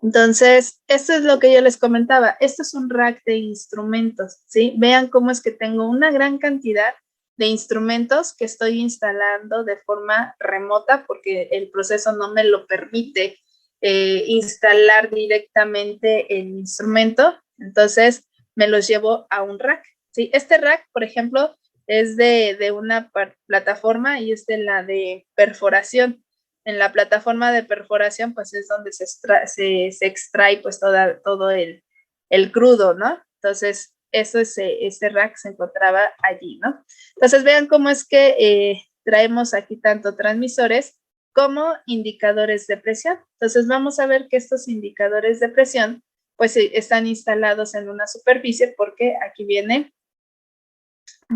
Entonces, esto es lo que yo les comentaba. Esto es un rack de instrumentos, ¿sí? Vean cómo es que tengo una gran cantidad de instrumentos que estoy instalando de forma remota porque el proceso no me lo permite instalar directamente el instrumento. Entonces, me los llevo a un rack, ¿sí? Este rack, por ejemplo, es de una plataforma y es de la de perforación. En la plataforma de perforación, pues es donde se extrae pues todo el crudo, ¿no? Entonces, ese rack se encontraba allí, ¿no? Entonces, vean cómo es que traemos aquí tanto transmisores como indicadores de presión. Entonces, vamos a ver que estos indicadores de presión, pues están instalados en una superficie porque aquí viene,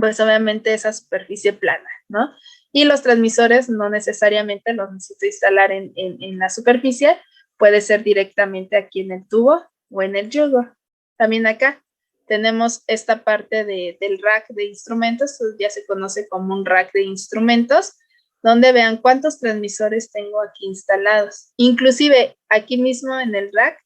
pues obviamente esa superficie plana, ¿no? Y los transmisores no necesariamente los necesito instalar en la superficie, puede ser directamente aquí en el tubo o en el yugo. También acá tenemos esta parte del rack de instrumentos, ya se conoce como un rack de instrumentos, donde vean cuántos transmisores tengo aquí instalados. Inclusive aquí mismo en el rack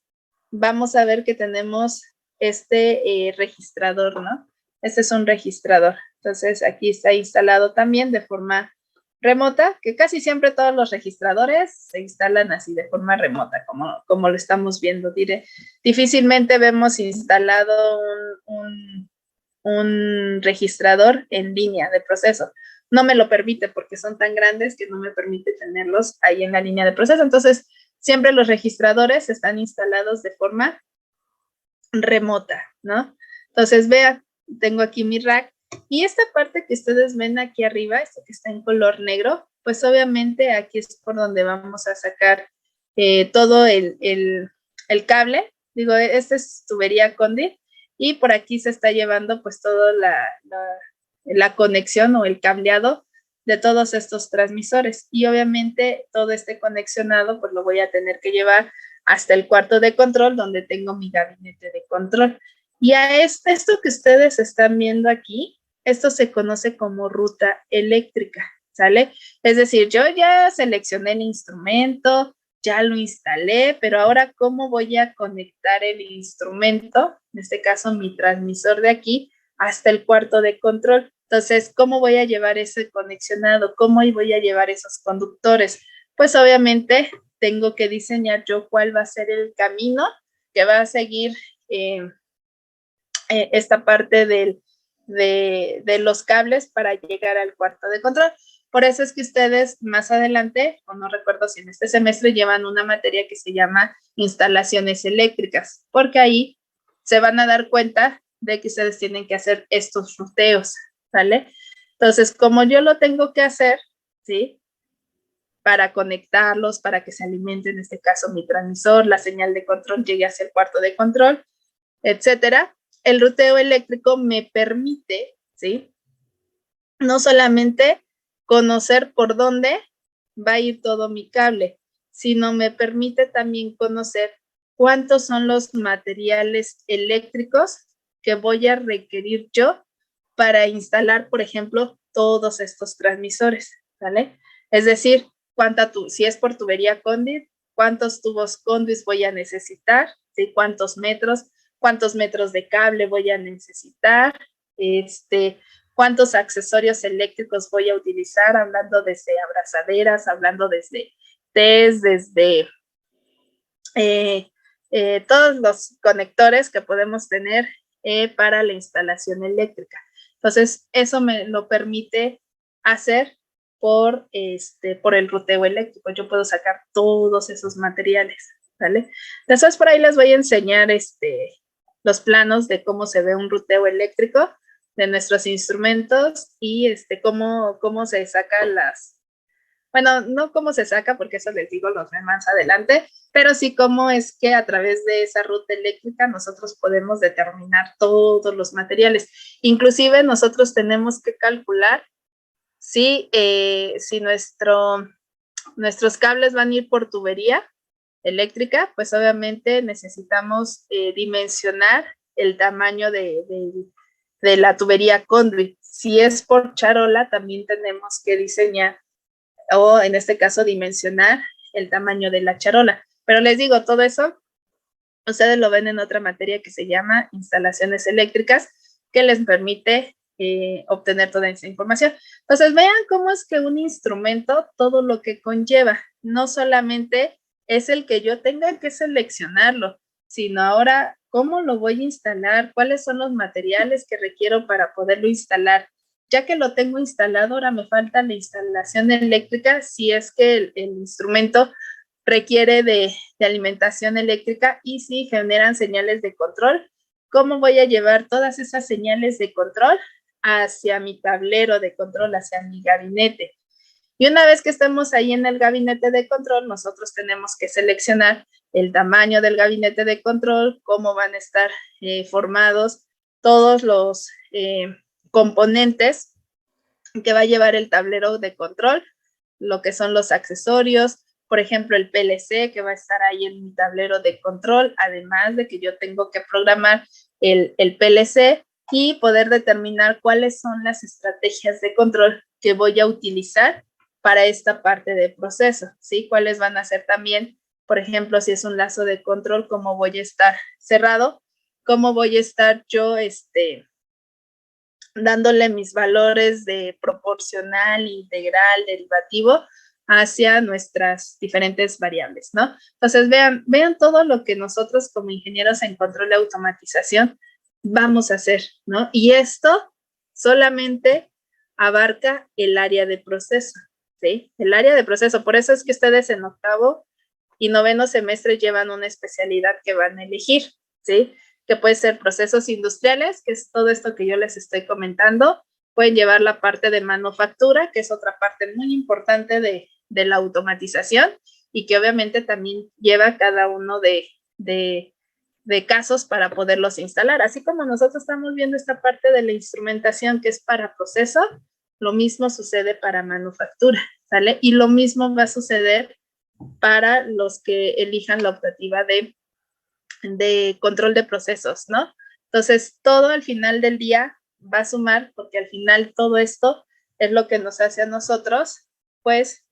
vamos a ver que tenemos este registrador, ¿no? Este es un registrador. Entonces, aquí está instalado también de forma remota, que casi siempre todos los registradores se instalan así de forma remota, como lo estamos viendo. Difícilmente vemos instalado un registrador en línea de proceso. No me lo permite porque son tan grandes que no me permite tenerlos ahí en la línea de proceso. Entonces, siempre los registradores están instalados de forma remota, ¿no? Entonces, vean, tengo aquí mi rack y esta parte que ustedes ven aquí arriba, esto que está en color negro, pues obviamente aquí es por donde vamos a sacar todo el cable. Digo, esta es tubería Conduit y por aquí se está llevando pues toda la conexión o el cableado de todos estos transmisores y obviamente todo este conexionado pues lo voy a tener que llevar hasta el cuarto de control donde tengo mi gabinete de control. Y a esto que ustedes están viendo aquí, esto se conoce como ruta eléctrica, ¿sale? Es decir, yo ya seleccioné el instrumento, ya lo instalé, pero ahora, ¿cómo voy a conectar el instrumento? En este caso, mi transmisor de aquí, hasta el cuarto de control. Entonces, ¿cómo voy a llevar ese conexionado? ¿Cómo voy a llevar esos conductores? Pues obviamente tengo que diseñar yo cuál va a ser el camino que va a seguir esta parte de los cables para llegar al cuarto de control. Por eso es que ustedes más adelante, o no recuerdo si en este semestre, llevan una materia que se llama instalaciones eléctricas, porque ahí se van a dar cuenta de que ustedes tienen que hacer estos ruteos, ¿vale? Entonces, como yo lo tengo que hacer, ¿sí? Para conectarlos, para que se alimente, en este caso, mi transmisor, la señal de control llegue hacia el cuarto de control, etcétera. El ruteo eléctrico me permite, ¿sí? No solamente conocer por dónde va a ir todo mi cable, sino me permite también conocer cuántos son los materiales eléctricos que voy a requerir yo para instalar, por ejemplo, todos estos transmisores, ¿vale? Es decir, si es por tubería conduit, cuántos tubos conduit voy a necesitar, ¿sí? Cuántos metros de cable voy a necesitar, cuántos accesorios eléctricos voy a utilizar, hablando desde abrazaderas, hablando desde test, desde todos los conectores que podemos tener para la instalación eléctrica. Entonces, eso me lo permite hacer por el ruteo eléctrico. Yo puedo sacar todos esos materiales, ¿vale? Después por ahí les voy a enseñar los planos de cómo se ve un ruteo eléctrico de nuestros instrumentos y cómo se sacan bueno, no cómo se saca, porque eso les digo, los ven más adelante, pero sí cómo es que a través de esa ruta eléctrica nosotros podemos determinar todos los materiales. Inclusive nosotros tenemos que calcular si nuestros cables van a ir por tubería eléctrica, pues obviamente necesitamos dimensionar el tamaño de la tubería conduit. Si es por charola, también tenemos que diseñar o en este caso dimensionar el tamaño de la charola. Pero les digo, todo eso ustedes lo ven en otra materia que se llama instalaciones eléctricas, que les permite obtener toda esa información. Entonces, vean cómo es que un instrumento, todo lo que conlleva, no solamente es el que yo tenga que seleccionarlo, sino ahora cómo lo voy a instalar, cuáles son los materiales que requiero para poderlo instalar. Ya que lo tengo instalado, ahora me falta la instalación eléctrica, si es que el instrumento requiere de alimentación eléctrica y si generan señales de control, ¿cómo voy a llevar todas esas señales de control hacia mi tablero de control, hacia mi gabinete? Y una vez que estemos ahí en el gabinete de control, nosotros tenemos que seleccionar el tamaño del gabinete de control, cómo van a estar formados todos los componentes que va a llevar el tablero de control, lo que son los accesorios, por ejemplo, el PLC que va a estar ahí en mi tablero de control, además de que yo tengo que programar el PLC y poder determinar cuáles son las estrategias de control que voy a utilizar para esta parte del proceso, ¿sí? Cuáles van a ser también, por ejemplo, si es un lazo de control, cómo voy a estar cerrado, cómo voy a estar yo, dándole mis valores de proporcional, integral, derivativo hacia nuestras diferentes variables, ¿no? Entonces, vean todo lo que nosotros como ingenieros en control de automatización vamos a hacer, ¿no? Y esto solamente abarca el área de proceso, ¿sí? El área de proceso. Por eso es que ustedes en octavo y noveno semestre llevan una especialidad que van a elegir, ¿sí? Que puede ser procesos industriales, que es todo esto que yo les estoy comentando. Pueden llevar la parte de manufactura, que es otra parte muy importante de la automatización y que obviamente también lleva cada uno de casos para poderlos instalar. Así como nosotros estamos viendo esta parte de la instrumentación que es para proceso, lo mismo sucede para manufactura, ¿sale? Y lo mismo va a suceder para los que elijan la optativa de control de procesos, ¿no? Entonces, todo al final del día va a sumar, porque al final todo esto es lo que nos hace a nosotros, pues,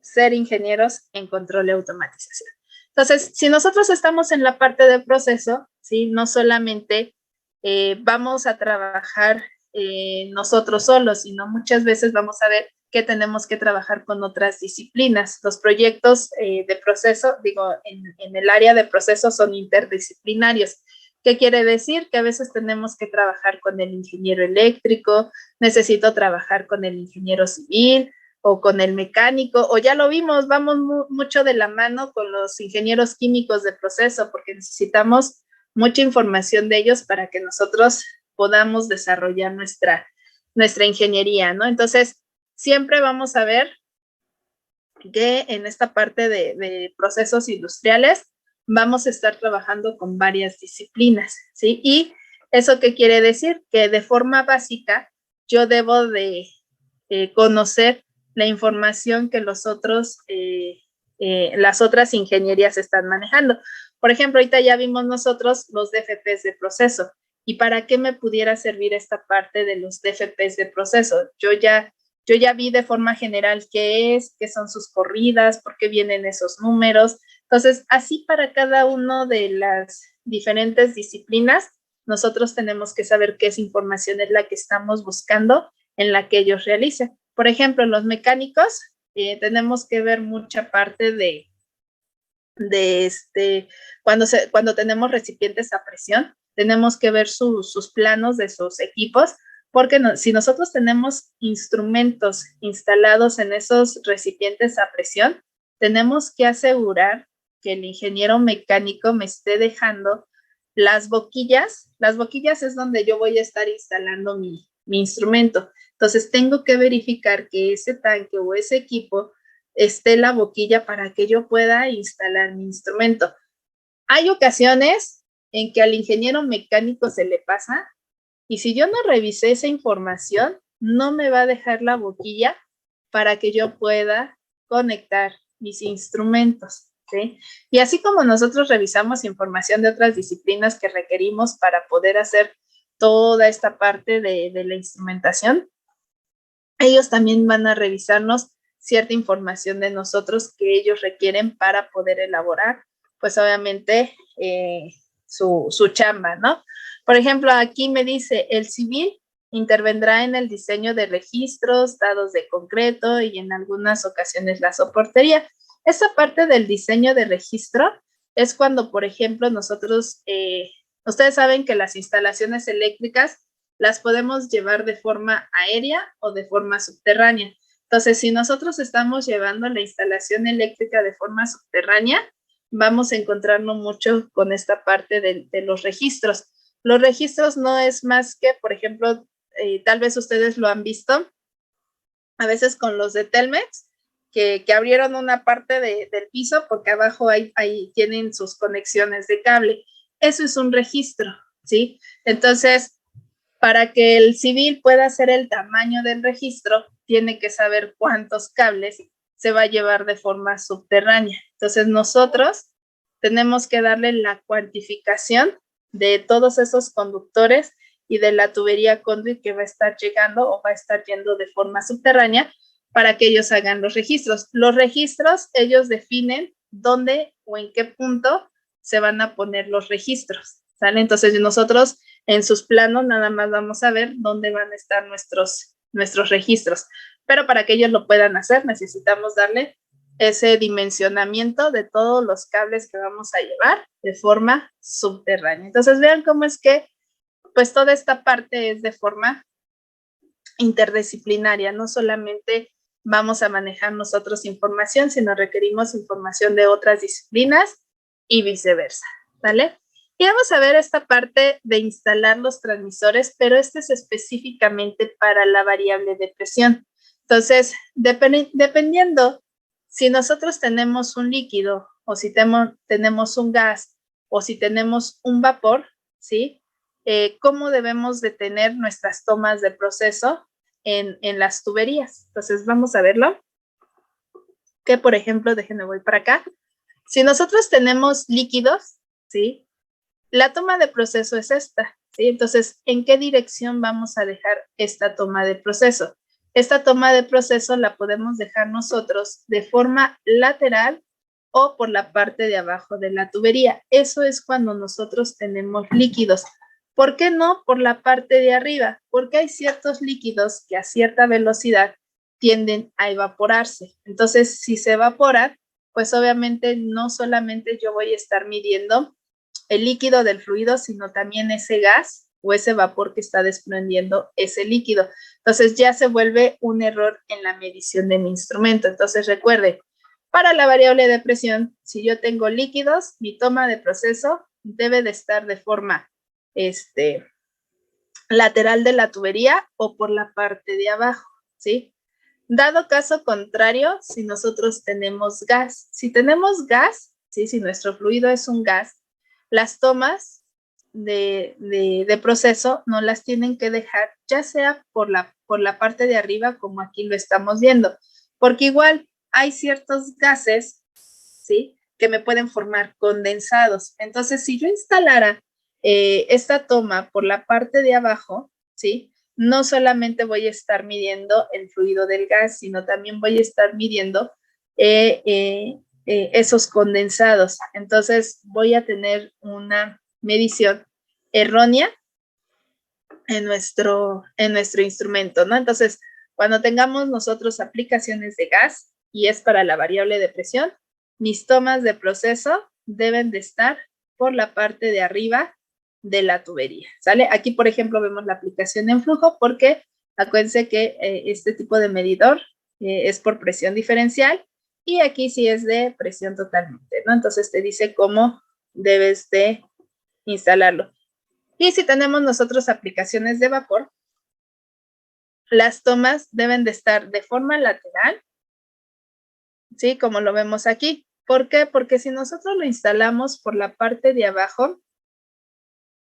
ser ingenieros en control y automatización. Entonces, si nosotros estamos en la parte de proceso, ¿sí? No solamente vamos a trabajar nosotros solos, sino muchas veces vamos a ver que tenemos que trabajar con otras disciplinas. Los proyectos de proceso, digo, en el área de proceso son interdisciplinarios. ¿Qué quiere decir? Que a veces tenemos que trabajar con el ingeniero eléctrico, necesito trabajar con el ingeniero civil o con el mecánico, o ya lo vimos, vamos mucho de la mano con los ingenieros químicos de proceso, porque necesitamos mucha información de ellos para que nosotros podamos desarrollar nuestra ingeniería, ¿no? Entonces, siempre vamos a ver que en esta parte de procesos industriales vamos a estar trabajando con varias disciplinas, ¿sí? Y eso qué quiere decir? Que de forma básica yo debo de conocer la información que las otras ingenierías están manejando. Por ejemplo, ahorita ya vimos nosotros los DFPs de proceso. ¿Y para qué me pudiera servir esta parte de los DFPs de proceso? Yo ya vi de forma general qué son sus corridas, por qué vienen esos números. Entonces, así para cada una de las diferentes disciplinas, nosotros tenemos que saber qué información es la que estamos buscando en la que ellos realicen. Por ejemplo, los mecánicos, tenemos que ver mucha parte de cuando tenemos recipientes a presión, tenemos que ver sus planos de sus equipos, porque si nosotros tenemos instrumentos instalados en esos recipientes a presión, tenemos que asegurar que el ingeniero mecánico me esté dejando las boquillas. Las boquillas es donde yo voy a estar instalando mi instrumento. Entonces, tengo que verificar que ese tanque o ese equipo esté la boquilla para que yo pueda instalar mi instrumento. Hay ocasiones en que al ingeniero mecánico se le pasa y si yo no revisé esa información, no me va a dejar la boquilla para que yo pueda conectar mis instrumentos, ¿sí? Y así como nosotros revisamos información de otras disciplinas que requerimos para poder hacer toda esta parte de la instrumentación, ellos también van a revisarnos cierta información de nosotros que ellos requieren para poder elaborar, pues obviamente, su chamba, ¿no? Por ejemplo, aquí me dice, el civil intervendrá en el diseño de registros, dados de concreto y en algunas ocasiones la soportería. Esta parte del diseño de registro es cuando, por ejemplo, nosotros, ustedes saben que las instalaciones eléctricas las podemos llevar de forma aérea o de forma subterránea. Entonces, si nosotros estamos llevando la instalación eléctrica de forma subterránea, vamos a encontrarnos mucho con esta parte de los registros. Los registros no es más que, por ejemplo, tal vez ustedes lo han visto, a veces con los de Telmex, que abrieron una parte del piso porque abajo ahí tienen sus conexiones de cable. Eso es un registro, ¿sí? Entonces, para que el civil pueda hacer el tamaño del registro, tiene que saber cuántos cables se va a llevar de forma subterránea. Entonces, nosotros tenemos que darle la cuantificación de todos esos conductores y de la tubería conduit que va a estar llegando o va a estar yendo de forma subterránea para que ellos hagan los registros. Los registros, ellos definen dónde o en qué punto se van a poner los registros, ¿sale? Entonces, nosotros en sus planos nada más vamos a ver dónde van a estar nuestros registros. Pero para que ellos lo puedan hacer, necesitamos darle ese dimensionamiento de todos los cables que vamos a llevar de forma subterránea. Entonces, vean cómo es que, pues, toda esta parte es de forma interdisciplinaria. No solamente vamos a manejar nosotros información, sino requerimos información de otras disciplinas y viceversa, ¿vale? Y vamos a ver esta parte de instalar los transmisores, pero este es específicamente para la variable de presión. Entonces, dependiendo si nosotros tenemos un líquido o si tenemos un gas o si tenemos un vapor, ¿sí? ¿Cómo debemos de tener nuestras tomas de proceso en las tuberías? Entonces, vamos a verlo. Que, por ejemplo, déjenme voy para acá. Si nosotros tenemos líquidos, ¿sí? La toma de proceso es esta. ¿sí? Entonces, ¿en qué dirección vamos a dejar esta toma de proceso? Esta toma de proceso la podemos dejar nosotros de forma lateral o por la parte de abajo de la tubería. Eso es cuando nosotros tenemos líquidos. ¿Por qué no por la parte de arriba? Porque hay ciertos líquidos que a cierta velocidad tienden a evaporarse. Entonces, si se evaporan, pues obviamente no solamente yo voy a estar midiendo el líquido del fluido, sino también ese gas o ese vapor que está desprendiendo ese líquido. Entonces ya se vuelve un error en la medición de mi instrumento. Entonces recuerde, para la variable de presión, si yo tengo líquidos, mi toma de proceso debe de estar de forma lateral de la tubería o por la parte de abajo, ¿sí? Dado caso contrario, si nosotros tenemos gas, si tenemos gas, ¿sí? Si nuestro fluido es un gas, las tomas de proceso no las tienen que dejar, ya sea por la parte de arriba, como aquí lo estamos viendo, porque igual hay ciertos gases, ¿sí? Que me pueden formar condensados. Entonces, si yo instalara esta toma por la parte de abajo, ¿sí? No solamente voy a estar midiendo el fluido del gas, sino también voy a estar midiendo esos condensados. Entonces, voy a tener una medición errónea en nuestro instrumento, ¿no? Entonces, cuando tengamos nosotros aplicaciones de gas y es para la variable de presión, mis tomas de proceso deben de estar por la parte de arriba de la tubería, ¿sale? Aquí, por ejemplo, vemos la aplicación en flujo porque acuérdense que este tipo de medidor es por presión diferencial y aquí sí es de presión totalmente, ¿no? Entonces te dice cómo debes de instalarlo. Y si tenemos nosotros aplicaciones de vapor, las tomas deben de estar de forma lateral, ¿sí? Como lo vemos aquí. ¿Por qué? Porque si nosotros lo instalamos por la parte de abajo,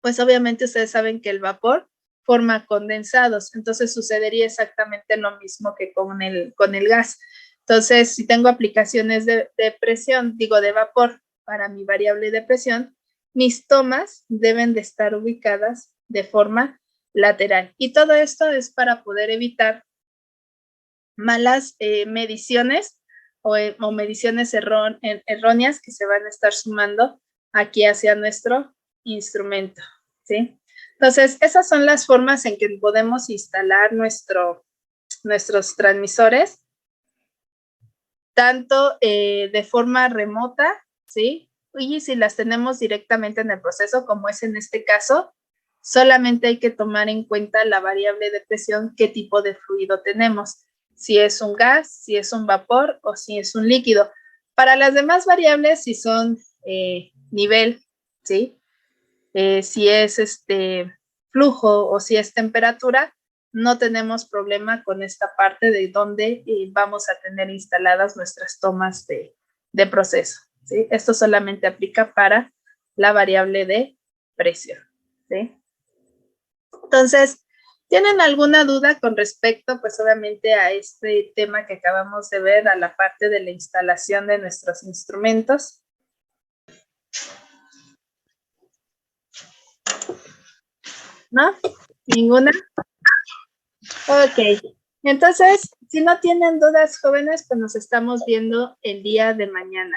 pues obviamente ustedes saben que el vapor forma condensados, entonces sucedería exactamente lo mismo que con el gas. Entonces, si tengo aplicaciones de presión, digo de vapor para mi variable de presión, mis tomas deben de estar ubicadas de forma lateral. Y todo esto es para poder evitar malas mediciones o mediciones erróneas que se van a estar sumando aquí hacia nuestro instrumento, ¿sí? Entonces, esas son las formas en que podemos instalar nuestros transmisores, tanto de forma remota, ¿sí? Y si las tenemos directamente en el proceso, como es en este caso, solamente hay que tomar en cuenta la variable de presión, qué tipo de fluido tenemos, si es un gas, si es un vapor o si es un líquido. Para las demás variables, si son nivel, ¿sí? Si es flujo o si es temperatura, no tenemos problema con esta parte de donde vamos a tener instaladas nuestras tomas de proceso, ¿sí? Esto solamente aplica para la variable de presión, ¿sí? Entonces, ¿tienen alguna duda con respecto, pues obviamente, a este tema que acabamos de ver, a la parte de la instalación de nuestros instrumentos? ¿No? ¿Ninguna? Ok. Entonces, si no tienen dudas, jóvenes, pues nos estamos viendo el día de mañana.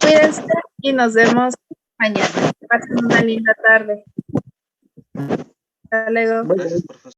Cuídense y nos vemos mañana. Pasen una linda tarde. Hasta luego.